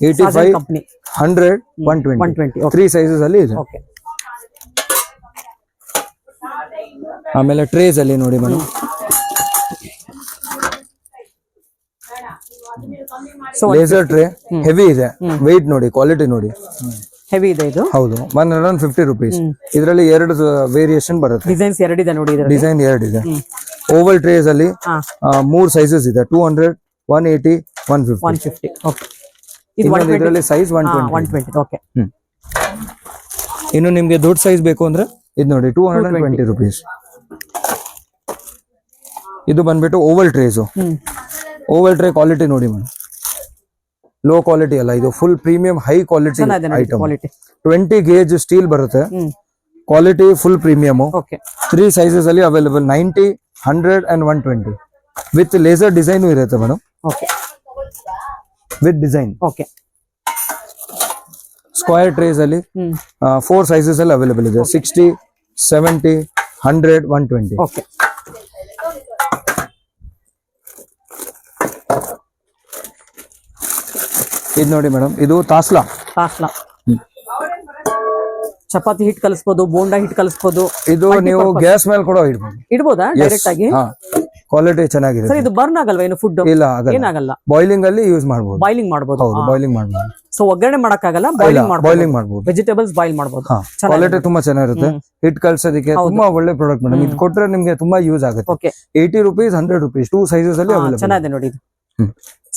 85, 100, 120 3 ಸೈಜಸ್ ಅಲ್ಲಿ ಇದೆ. ಆಮೇಲೆ ಟ್ರೇಸ್ ಅಲ್ಲಿ ನೋಡಿ ಮೇಡಮ್, ಲೇಸರ್ ಟ್ರೇ ಹೆವಿ ಇದೆ. ವೆಯ್ಟ್ ನೋಡಿ, ಕ್ವಾಲಿಟಿ ನೋಡಿ, ಹೆವಿ ಇದೆ ಇದು. ಹೌದು, 150 ರೂಪೀಸ್. ಇದರಲ್ಲಿ 2 ವೇರಿಯೇಷನ್ ಬರುತ್ತೆ. ಡಿಸೈನ್ಸ್ 2 ಇದೆ ನೋಡಿ, ಡಿಸೈನ್ 2 ಇದೆ. ಓವಲ್ ಟ್ರೇಸ್ ಅಲ್ಲಿ 3 ಸೈಜಸ್ ಇದೆ, 200, 180, 150. ಓಕೆ, ಇದರಲ್ಲಿ ಸೈಜ್ 120. ಓಕೆ, ಇನ್ನು ನಿಮ್ಗೆ ದೊಡ್ಡ ಸೈಜ್ ಬೇಕು ಅಂದ್ರೆ ಇದು ನೋಡಿ 220 ರೂಪೀಸ್. ಇದು ಬಂದ್ಬಿಟ್ಟು oval trays. Oval tray quality ನೋಡಿ ಮೇಡಮ್, ಲೋ ಕ್ವಾಲಿಟಿ ಅಲ್ಲ, ಇದು full premium high quality item. 20 gauge steel ಬರುತ್ತೆ, ಕ್ವಾಲಿಟಿ ಫುಲ್ ಪ್ರೀಮಿಯಮ್. 3 ಸೈಜಸ್ ಅಲ್ಲಿ available, 90, 100 and 120 with laser design ಇರುತ್ತೆ madam. With design. Square trays ಅಲ್ಲಿ 4 ಸೈಜಸ್ ಅಲ್ಲಿ ಅವೈಲೇಬಲ್ ಇದೆ, 60, 70, 100, 120. ಇದು ನೋಡಿ ಮೇಡಮ್, ಇದು ತಾಸ್ಲಾ. ಚಪಾತಿ ಹಿಟ್ ಕಲಿಸಬಹುದು, ಬೋಂಡಾ ಹಿಟ್ ಕಲಿಸಬಹುದು. ಇದು ನೀವು ಗ್ಯಾಸ್ ಮೇಲೆ ಕೂಡ ಇಡಬಹುದಾ ಡೈರೆಕ್ಟ್ ಆಗಿ? ಕ್ವಾಲಿಟಿ ಚೆನ್ನಾಗಿದೆ. ಸರ್ ಇದು ಬರ್ನ್ ಆಗಲ್ವಾ ಏನು ಫುಡ್? ಇಲ್ಲ, ಏನಾಗಲ್ಲ. ಬಾಯ್ಲಿಂಗ್ ಅಲ್ಲಿ ಯೂಸ್ ಮಾಡಬಹುದು. ಬಾಯ್ಲಿಂಗ್ ಮಾಡಬಹುದು. ಹೌದು, ಬಾಯ್ಲಿಂಗ್ ಮಾಡಬಹುದು. ಸೊ ಒಗ್ಗರಣೆ ಮಾಡಕ್ಕಾಗಲ್ಲ, ಬಾಯ್ಲಿಂಗ್ ಮಾಡಬಹುದು. ವೆಜಿಟೇಬಲ್ಸ್ ಬಾಯ್ಲ್ ಮಾಡಬಹುದು. ಕ್ವಾಲಿಟಿ ತುಂಬಾ ಚೆನ್ನಾಗಿರುತ್ತೆ. ಹಿಟ್ ಕಲ್ಸೋದಕ್ಕೆ ತುಂಬಾ ಒಳ್ಳೆ ಪ್ರಾಡಕ್ಟ್ ಮೇಡಮ್. ಇದು ಕೊಟ್ರೆ ನಿಮ್ಗೆ ತುಂಬಾ ಯೂಸ್ ಆಗುತ್ತೆ. 80 ರೂಪೀಸ್, 100 ರೂಪೀಸ್ 2 ಸೈಜಸ್ ಅಲ್ಲಿ ಅವೈಲೇಬಲ್. ಚೆನ್ನಾಗಿದೆ ನೋಡಿ ಇದು.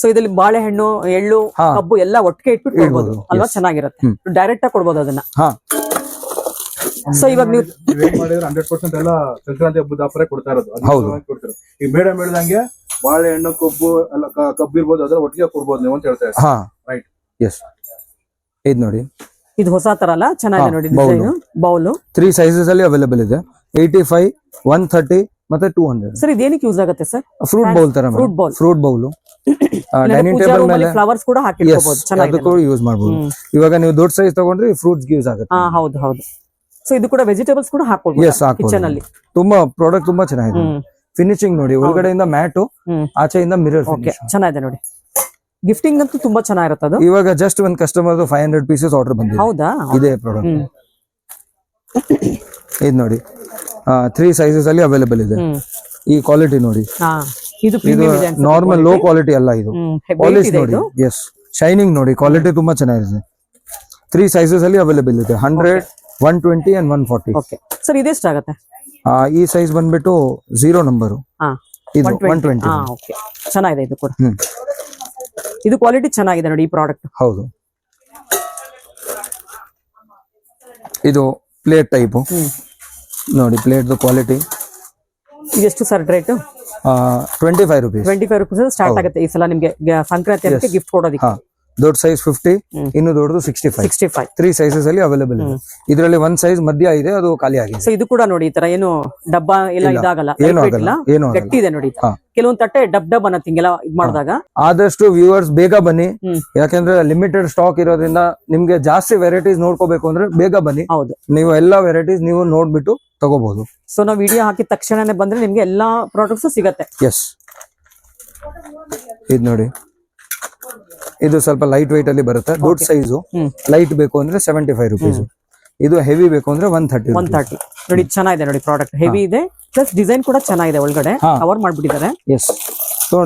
ಸೊ ಇದರಲ್ಲಿ ಬಾಳೆಹಣ್ಣು, ಎಳ್ಳು, ಕಬ್ಬು ಎಲ್ಲ ಒಟ್ಟಿಗೆ ಇಟ್ಬಿಟ್ಟು ಕೊಡ್ಬೋದು ಅಲ್ವಾ? ಚೆನ್ನಾಗಿರುತ್ತೆ. ಡೈರೆಕ್ಟ್ ಆಗಿ ಕೊಡ್ಬೋದು ಅದನ್ನ. ಸೊ ಇವಾಗ ನೀವು 100% ಎಲ್ಲ ಸಂಕ್ರಾಂತಿ ಹಬ್ಬದ ಆಫರ್ ಕೊಡ್ತಾ ಇರೋದು. ಈಗ ಮೇಡಮ್ ಹೇಳ್ದಂಗೆ ಬಾಳೆಹಣ್ಣು, ಕಬ್ಬು ಇರ್ಬೋದು, ಅದ್ರ ಒಟ್ಟಿಗೆ ಕೊಡ್ಬೋದು ನೀವು ಅಂತ ಹೇಳ್ತಾ ಇದ್ದಾರೆ. Right, yes. ಇದು ನೋಡಿ, ಇದು ಹೊಸ ತರ ಅಲ್ಲ, ಚೆನ್ನಾಗಿದೆ ನೋಡಿ ಡಿಸೈನ್. ಬೌಲ್ 3 ಸೈಜಸ್ ಅಲ್ಲಿ ಅವೈಲೇಬಲ್ ಇದೆ, 85, 130 ಮತ್ತೆ 200. ಸರ್ ಇದೇನಕ್ಕೆ ಯೂಸ್ ಆಗುತ್ತೆ ಸರ್? ಫ್ರೂಟ್ ಬೌಲ್ ತರ, ಫ್ರೂಟ್ ಬೌಲ್ ಡೈನಿಂಗ್ ಟೇಬಲ್ ಮೇಲೆ ಫ್ಲವರ್ಸ್ ಕೂಡ ಹಾಕಿಟ್ಕೋಬಹುದು, ಅದಕ್ಕೂ ಯೂಸ್ ಮಾಡಬಹುದು. ಇವಾಗ ನೀವು ದೊಡ್ಡ ಸೈಜ್ ತಗೊಂಡ್ರೆ ಫ್ರೂಟ್ಸ್ ಯೂಸ್ ಆಗುತ್ತೆ. ಹೌದು ಹೌದು. ಸೊ ಇದು ಕೂಡ ವೆಜಿಟೇಬಲ್ಸ್ ಕೂಡ ಹಾಕಬಹುದು ಕಿಚನ್ ಅಲ್ಲಿ. ತುಂಬಾ ಪ್ರಾಡಕ್ಟ್ ತುಂಬಾ ಚೆನ್ನಾಗಿದೆ. ಫಿನಿಶಿಂಗ್ ನೋಡಿ, ಒಳಗಡೆಯಿಂದ ಮ್ಯಾಟು, ಆಚೆಯಿಂದ ಮಿರರ್. ಚೆನ್ನಾಗಿದೆ ನೋಡಿ. ಗಿಫ್ಟಿಂಗ್ ಅಂತೂ ತುಂಬಾ ಚೆನ್ನಾಗಿರುತ್ತೆ ಅದು. ಇವಾಗ ಜಸ್ಟ್ ಒಂದ್ ಕಸ್ಟಮರ್ 500 ಪೀಸಸ್ ಆರ್ಡರ್ ಬಂದಿದೆ. ಹೌದಾ? ಇದೇ ಪ್ರಾಡಕ್ಟ್. ಇದು ನೋಡಿ, 3 ಸೈಜಸ್ ಅಲ್ಲಿ ಅವೈಲೇಬಲ್ ಇದೆ. ಈ ಕ್ವಾಲಿಟಿ ನೋಡಿ, ಇದು ನಾರ್ಮಲ್ ಲೋ ಕ್ವಾಲಿಟಿ ಅಲ್ಲ, ಇದು ಪಾಲಿಶ್ ನೋಡಿ. ಎಸ್, ಶೈನಿಂಗ್ ನೋಡಿ, ಕ್ವಾಲಿಟಿ ತುಂಬಾ ಚೆನ್ನಾಗಿದೆ. 3 ಸೈಜಸ್ ಅಲ್ಲಿ ಅವೈಲೇಬಲ್ ಇದೆ, 100, 120 and 140. ಸರ್ ಇದೆಷ್ಟಾಗುತ್ತೆ? ಈ ಸೈಜ್ ಬಂದ್ಬಿಟ್ಟು 0 ನಂಬರ್. ಇದು 120. ಚೆನ್ನಾಗಿದೆ ಇದು ಕೂಡ. ಇದು ಕ್ವಾಲಿಟಿ ಚೆನ್ನಾಗಿದೆ ನೋಡಿ ಈ ಪ್ರಾಡಕ್ಟ್. ಹೌದು. ಇದು ಪ್ಲೇಟ್ ಟೈಪ್ ನೋಡಿ, ಪ್ಲೇಟ್ ಕ್ವಾಲಿಟಿ. ಇದೆಷ್ಟು sir rate? 25 rupees. 25 rupees start ಆಗುತ್ತೆ ಈ ಸಲ ನಿಮ್ಗೆ ಸಂಕ್ರಾಂತಿ ಗಿಫ್ಟ್ ಕೊಡೋದಕ್ಕೆ. ದೊಡ್ಡ ಸೈಜ್ 50, ಇನ್ನು ದೊಡ್ಡದು 65. 3 ಸೈಜಸ್ ಅಲ್ಲಿ ಅವೈಲೇಬಲ್ ಇದೆ. ಇದರಲ್ಲಿ 1 ಸೈಜ್ ಮಧ್ಯ ಇದೆ, ಅದು ಖಾಲಿ ಆಗಿದೆ. ಸೊ ಇದು ಕೂಡ ನೋಡಿ ಈ ತರ ಏನು ಡಬ್ಬ ಎಲ್ಲ ಇದಾಗಲ್ಲ, ಗಟ್ಟಿ ಇದೆ ನೋಡಿ. ಕೆಲವೊಂದು ತಟ್ಟೆ ಡಬ್ ಅನ್ನತ್ತೆ ಹಿಂಗೆಲ್ಲ ಇದ್ ಮಾಡಿದಾಗ. ಆದಷ್ಟು ವ್ಯೂವರ್ಸ್ ಬೇಗ ಬನ್ನಿ, ಯಾಕಂದ್ರೆ ಲಿಮಿಟೆಡ್ ಸ್ಟಾಕ್ ಇರೋದ್ರಿಂದ ನಿಮ್ಗೆ ಜಾಸ್ತಿ ವೆರೈಟೀಸ್ ನೋಡ್ಕೋಬೇಕು ಅಂದ್ರೆ ಬೇಗ ಬನ್ನಿ. ಹೌದು, ನೀವು ಎಲ್ಲಾ ವೆರೈಟೀಸ್ ನೀವು ನೋಡ್ಬಿಟ್ಟು ತಗೋಬಹುದು. ಸೊ ನಾವು ವಿಡಿಯೋ ಹಾಕಿದ ತಕ್ಷಣನೇ ಬಂದ್ರೆ ನಿಮ್ಗೆ ಎಲ್ಲಾ ಪ್ರಾಡಕ್ಟ್ಸ್ ಸಿಗತ್ತೆ. ಎಸ್, ಇದು ನೋಡಿ, ಇದು ಸ್ವಲ್ಪ ಲೈಟ್ ವೈಟ್ ಅಲ್ಲಿ ಬರುತ್ತೆ. ದೊಡ್ಡ ಸೈಜು ಲೈಟ್ ಬೇಕು ಅಂದ್ರೆ 75 ರೂಪೀಸ್. ಇದು ಹೆವಿ ಬೇಕು ಅಂದ್ರೆ 130. ನೋಡಿ ಚೆನ್ನಾಗಿದೆ ನೋಡಿ ಪ್ರಾಡಕ್ಟ್, ಹೆವಿ ಇದೆ ಪ್ಲಸ್ ಡಿಸೈನ್ ಕೂಡ ಚೆನ್ನಾಗಿದೆ, ಒಳಗಡೆ ಕವರ್ ಮಾಡ್ಬಿಟ್ಟಿದ್ದಾರೆ. ಎಸ್,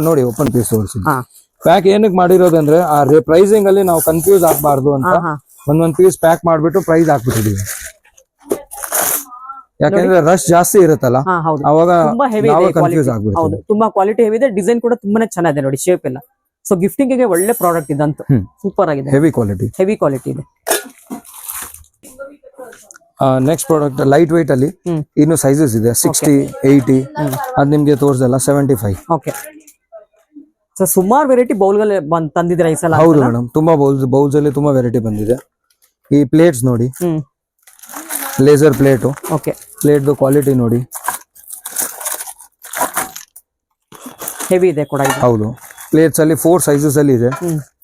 ನೋಡಿ ಓಪನ್ ಪೀಸ್ ತೋರಿಸಿ. ಪ್ಯಾಕ್ ಏನಕ್ಕೆ ಮಾಡಿರೋದಂದ್ರೆ ಆ ಪ್ರೈಸಿಂಗ್ ಅಲ್ಲಿ ನಾವು ಕನ್ಫ್ಯೂಸ್ ಆಗ್ಬಾರ್ದು ಅಂತ ಒಂದೊಂದ್ ಪೀಸ್ ಪ್ಯಾಕ್ ಮಾಡ್ಬಿಟ್ಟು ಪ್ರೈಸ್ ಹಾಕ್ಬಿಟ್ಟಿದೀವಿ. ಯಾಕಂದ್ರೆ ರಶ್ ಜಾಸ್ತಿ ಇರುತ್ತಲ್ಲ, ಹಾ ಹೌದು, ಅವಾಗ ತುಂಬಾ ಹೆವಿ ನಾವೇ ಇದೆ ಕನ್ಫ್ಯೂಸ್ quality. ಆಗ್ಬಿಡ್ತೀವಿ. ಹೌದು, ತುಂಬಾ ಕ್ವಾಲಿಟಿ ಹೆವಿ ಇದೆ, ಡಿಸೈನ್ ಕೂಡ ತುಂಬಾನೇ ಚೆನ್ನಾಗಿದೆ ನೋಡಿ, ಶೇಪ್ ಎಲ್ಲ. ಸೊ ಗಿಫ್ಟಿಂಗ್ ಗೆ ಒಳ್ಳೆ ಪ್ರಾಡಕ್ಟ್ ಇದಂತೂ, ಸೂಪರ್ ಆಗಿದೆ, ಹೆವಿ ಕ್ವಾಲಿಟಿ. ಹೆವಿ ಕ್ವಾಲಿಟಿ ಇದೆ. ನೆಕ್ಸ್ಟ್ ಪ್ರಾಡಕ್ಟ್ ಲೈಟ್ ವೇಟ್ ಅಲ್ಲಿ ಇನ್ನು ಸೈಜಸ್ ಇದೆ, 60, 80, ಅದ್ ನಿಮ್ಗೆ ತೋರ್ಸಲ್ಲ, 75. ಓಕೆ, ಸೊ ಸುಮಾರು ವೆರೈಟಿ ಬೌಲ್ಗಳು ತಂದಿದ್ದೀರಾ ಈ ಸಲ? ಹೌದು ಮೇಡಮ್, ತುಂಬಾ ಬೌಲ್ಸ್ ಅಲ್ಲಿ ತುಂಬಾ ವೆರೈಟಿ ಬಂದಿದೆ. ಈ ಪ್ಲೇಟ್ಸ್ ನೋಡಿ, laser plate, okay, plate quality ನೋಡಿ, ಹೆವಿ ಇದೆ ಕೂಡ ಇದು. ಹೌದು. ಪ್ಲೇಟ್ಸ್ ಅಲ್ಲಿ 4 ಸೈಜಸ್ ಅಲ್ಲಿ ಇದೆ,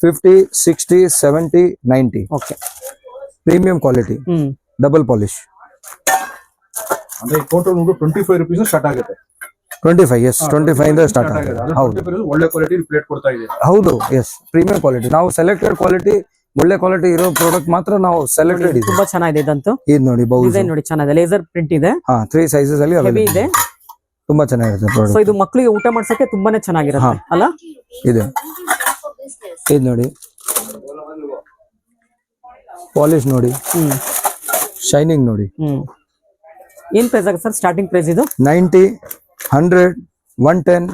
50, 60, 70, 90. Okay, premium quality, double polish. ಅಂದ್ರೆ ಟೋಟಲ್ 25 rupees ಸ್ಟಾರ್ಟ್ ಆಗುತ್ತೆ. 25, ಎಸ್, 25 ಇಂದ ಸ್ಟಾರ್ಟ್ ಆಗುತ್ತೆ. ಹೌದು, 25 rupees ಒಳ್ಳೆ ಕ್ವಾಲಿಟಿ ಪ್ಲೇಟ್ ಕೊಡ್ತಾ ಇದೆ. ಹೌದು, ಎಸ್, ಪ್ರೀಮಿಯಂ ಕ್ವಾಲಿಟಿ. ನಾವು ಸೆಲೆಕ್ಟೆಡ್ ಕ್ವಾಲಿಟಿ, ಒಳ್ಳೆ ಕ್ವಾಲಿಟಿ ಇರೋ ಪ್ರಾಡಕ್ಟ್ ಮಾತ್ರ ನಾವು ಸೆಲೆಕ್ಟೆಡ್ ಇದೆ. ತುಂಬಾ ಚೆನ್ನಾಗಿದೆ ಇದಂತೂ. ಇದು ನೋಡಿ ಬೌಲ್ ಡಿಸೈನ್ ನೋಡಿ ಚೆನ್ನಾಗಿದೆ, ಲೇಸರ್ ಪ್ರಿಂಟ್ ಇದೆ, 3 ಸೈಜಸ್ ಅಲ್ಲಿ ಹೆವಿ ಇದೆ. ತುಂಬಾ ಚೆನ್ನಾಗಿರುತ್ತೆ ಸೊ ಪ್ರಾಡಕ್ಟ್. ಇದು ಮಕ್ಕಳಿಗೆ ಊಟ ಮಾಡ್ಸಕ್ಕೆ ತುಂಬಾನೇ ಚೆನ್ನಾಗಿರುತ್ತೆ ಅಲ್ಲ? ಇದೆ, ಇದು ನೋಡಿ ಪಾಲಿಶ್ ನೋಡಿ, ಶೈನಿಂಗ್ ನೋಡಿ. ಏನ್ ಪ್ರೈಸ್ ಆಗುತ್ತೆ ಸರ್ ಸ್ಟಾರ್ಟಿಂಗ್ ಪ್ರೈಸ್ ಇದು? 90, 100, 110,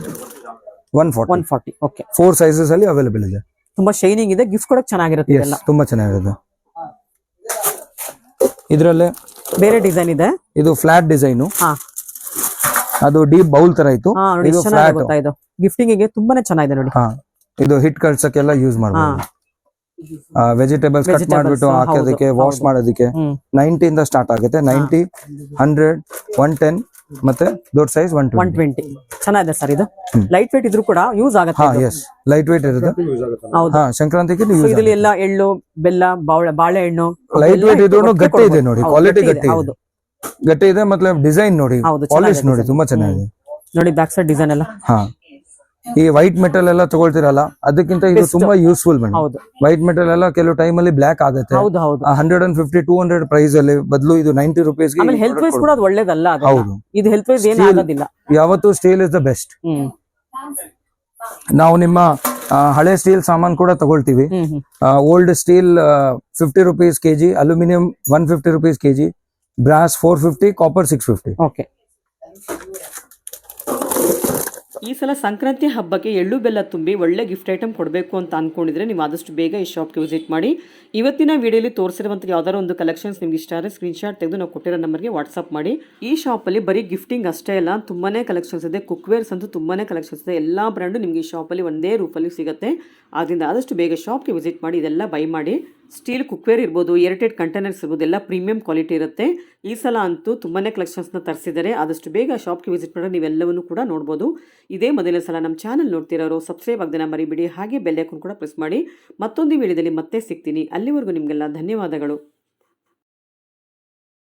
140. 140. ಓಕೆ, 4 ಸೈಜಸ್ ಅಲ್ಲಿ ಅವೈಲೇಬಲ್ ಇದೆ. ತುಂಬಾ ಶೈನಿಂಗ್ ಇದೆ, ಗಿಫ್ಟ್ ಕೊಡಕ್ ಚೆನ್ನಾಗಿರುತ್ತೆ Yes, ಇದೆಲ್ಲ. ತುಂಬಾ ಚೆನ್ನಾಗಿರುತ್ತೆ. ಇದ್ರಲ್ಲೇ ಬೇರೆ ಡಿಸೈನ್ ಇದೆ. ಇದು ಫ್ಲಾಟ್ ಡಿಸೈನು, ಹಾ ಅದು ಡೀಪ್ ಬೌಲ್ ತರ ಇತ್ತು. ಹಾ ನೋಡಿ, ಇದು ಚೆನ್ನಾಗಿ ಫ್ಲಾಟ್. ಗೊತ್ತಾ ಇದು ಗಿಫ್ಟಿಂಗ್ ಗೆ ತುಂಬಾನೇ ಚೆನ್ನಾಗಿದೆ ನೋಡಿ. ಹಾ, ಇದು ಹಿಟ್ ಕಳ್ಸಕ್ಕೆಲ್ಲ ಯೂಸ್ ಮಾಡಬಹುದು. ವೆಜಿಟೇಬಲ್ಸ್ ಕಟ್ ಮಾಡ್ಬಿಟ್ಟು ಹಾಕೋದಕ್ಕೆ, ವಾಶ್ ಮಾಡೋದಕ್ಕೆ 90 ಇಂದ ಸ್ಟಾರ್ಟ್ ಆಗುತ್ತೆ. 90, 100, 110 ಮತ್ತೆ ದೊಡ್ಡ ಸೈಜ್ 120. ಚೆನ್ನಾಗಿದೆ ಸರ್ ಇದು. ಲೈಟ್ ವೇಟ್ ಇದ್ರೂ ಕೂಡ ಯೂಸ್ ಆಗುತ್ತೆ. ಹಾ, ಎಸ್, ಲೈಟ್ ವೇಟ್ ಇರುತ್ತೆ. ಹೌದು, ಹಾ, ಸಂಕ್ರಾಂತಿಗೆ ಸೊ ಯೂಸ್. ಇದರಲ್ಲಿ ಎಲ್ಲ ಎಳ್ಳು, ಬೆಲ್ಲ, ಬಾಳೆಹಣ್ಣು, ಲೈಟ್ ವೇಟ್ ಇದ್ರೂ ಗಟ್ಟಿ ಇದೆ ನೋಡಿ, ಕ್ವಾಲಿಟಿ ಗಟ್ಟಿ ಇದೆ. ಹೌದು, ಗಟ್ಟಿ ಇದೆ, ಮತ್ತೆ ಡಿಸೈನ್ ನೋಡಿ, ಹೌದು, ಪಾಲಿಶ್ ಚೆನ್ನಾಗಿದೆ ನೋಡಿ, design. ತುಂಬಾ ಚೆನ್ನಾಗಿದೆ ನೋಡಿ ಬ್ಯಾಕ್ ಸೈಡ್ ಡಿಸೈನ್ ಎಲ್ಲ. ಹಾ, ಈ ವೈಟ್ ಮೆಟಲ್ ಎಲ್ಲ ತಗೊಳ್ತಿರಲ್ಲ, ಅದಕ್ಕಿಂತ ಇದು ತುಂಬಾ ಯೂಸ್ಫುಲ್ ಮೇಡಮ್. ಹೌದು ವೈಟ್ ಮೆಟಲ್ ಎಲ್ಲ ಕೆಲವು ಟೈಮ್ ಅಲ್ಲಿ ಬ್ಲಾಕ್ ಆಗುತ್ತೆ. ಹೌದು ಹೌದು. 150, 200 ಪ್ರೈಸ್ ಅಲ್ಲಿ ಬದಲು ಇದು 90 rupees ಆಮೇಲೆ ಹೆಲ್ತ್ ವೈಸ್ ಕೂಡ ಅದು ಒಳ್ಳೇದಲ್ಲ ಅದು. ಹೌದು, ಇದು ಹೆಲ್ತ್ ವೈಸ್ ಏನು ಆಗೋದಿಲ್ಲ. ಯಾವತ್ತು ಸ್ಟೀಲ್ ಇಸ್ ದ ಬೆಸ್ಟ್. ನಾವು ನಿಮ್ಮ ಹಳೆ ಸ್ಟೀಲ್ ಸಾಮಾನ್ ಕೂಡ ತಗೊಳ್ತೀವಿ. Old steel 50 rupees kg, aluminium 150 rupees kg, brass 450, copper 650. Okay, ಈ ಸಲ ಸಂಕ್ರಾಂತಿ ಹಬ್ಬಕ್ಕೆ ಎಳ್ಳು ಬೆಲ್ಲ ತುಂಬಿ ಒಳ್ಳೆ ಗಿಫ್ಟ್ ಐಟಮ್ ಕೊಡಬೇಕು ಅಂತ ಅನ್ಕೊಂಡಿದ್ರೆ ನೀವು ಆದಷ್ಟು ಬೇಗ ಈ ಶಾಪ್ಗೆ ವಿಸಿಟ್ ಮಾಡಿ. ಇವತ್ತಿನ ವಿಡಿಯೋಲಿ ತೋರಿಸಿರುವಂಥ ಯಾವ್ದಾದ್ರು ಒಂದು ಕಲೆಕ್ಷನ್ಸ್ ನಿಮ್ಗೆ ಇಷ್ಟ ಆದರೆ ಸ್ಕ್ರೀನ್ಶಾಟ್ ತೆಗೆದು ನಾವು ಕೊಟ್ಟಿರೋ ನಂಬರ್ಗೆ ವಾಟ್ಸಪ್ ಮಾಡಿ. ಈ ಶಾಪಲ್ಲಿ ಬರೀ ಗಿಫ್ಟಿಂಗ್ ಅಷ್ಟೇ ಅಲ್ಲ, ತುಂಬಾನೇ ಕಲೆಕ್ಷನ್ಸ್ ಇದೆ. ಕುಕ್ವೇರ್ಸ್ ಅಂತೂ ತುಂಬಾನೇ ಕಲೆಕ್ಷನ್ಸ್ ಇದೆ. ಎಲ್ಲ ಬ್ರ್ಯಾಂಡು ನಿಮಗೆ ಈ ಶಾಪಲ್ಲಿ ಒಂದೇ ರೂಪಲ್ಲಿ ಸಿಗುತ್ತೆ. ಆದ್ದರಿಂದ ಆದಷ್ಟು ಬೇಗ ಶಾಪ್ಗೆ ವಿಸಿಟ್ ಮಾಡಿ, ಇದೆಲ್ಲ ಬೈ ಮಾಡಿ. ಸ್ಟೀಲ್ ಕುಕ್ವೇರ್ ಇರ್ಬೋದು, ಏರ್ಟೈಟ್ ಕಂಟೈನರ್ಸ್ ಇರ್ಬೋದು, ಎಲ್ಲ ಪ್ರೀಮಿಯಂ ಕ್ವಾಲಿಟಿ ಇರುತ್ತೆ. ಈ ಸಲ ಅಂತೂ ತುಂಬಾನೇ ಕಲೆಕ್ಷನ್ಸ್ನ ತರಿಸಿದ್ದಾರೆ. ಆದಷ್ಟು ಬೇಗ ಶಾಪ್ಗೆ ವಿಸಿಟ್ ಮಾಡಿ ನೀವೆಲ್ಲವನ್ನೂ ಕೂಡ ನೋಡ್ಬೋದು. ಇದೇ ಮೊದಲನೇ ಸಲ ನಮ್ಮ ಚಾನಲ್ ನೋಡ್ತಿರೋರು ಸಬ್ಸ್ಕ್ರೈಬ್ ಆಗದೆ ಮರಿಬಿಡಿ, ಹಾಗೆ ಬೆಲ್ ಐಕಾನ್ ಕೂಡ ಪ್ರೆಸ್ ಮಾಡಿ. ಮತ್ತೊಂದು ವಿಡಿಯೋದಲ್ಲಿ ಮತ್ತೆ ಸಿಗ್ತೀನಿ. ಅಲ್ಲಿವರೆಗೂ ನಿಮಗೆಲ್ಲ ಧನ್ಯವಾದಗಳು.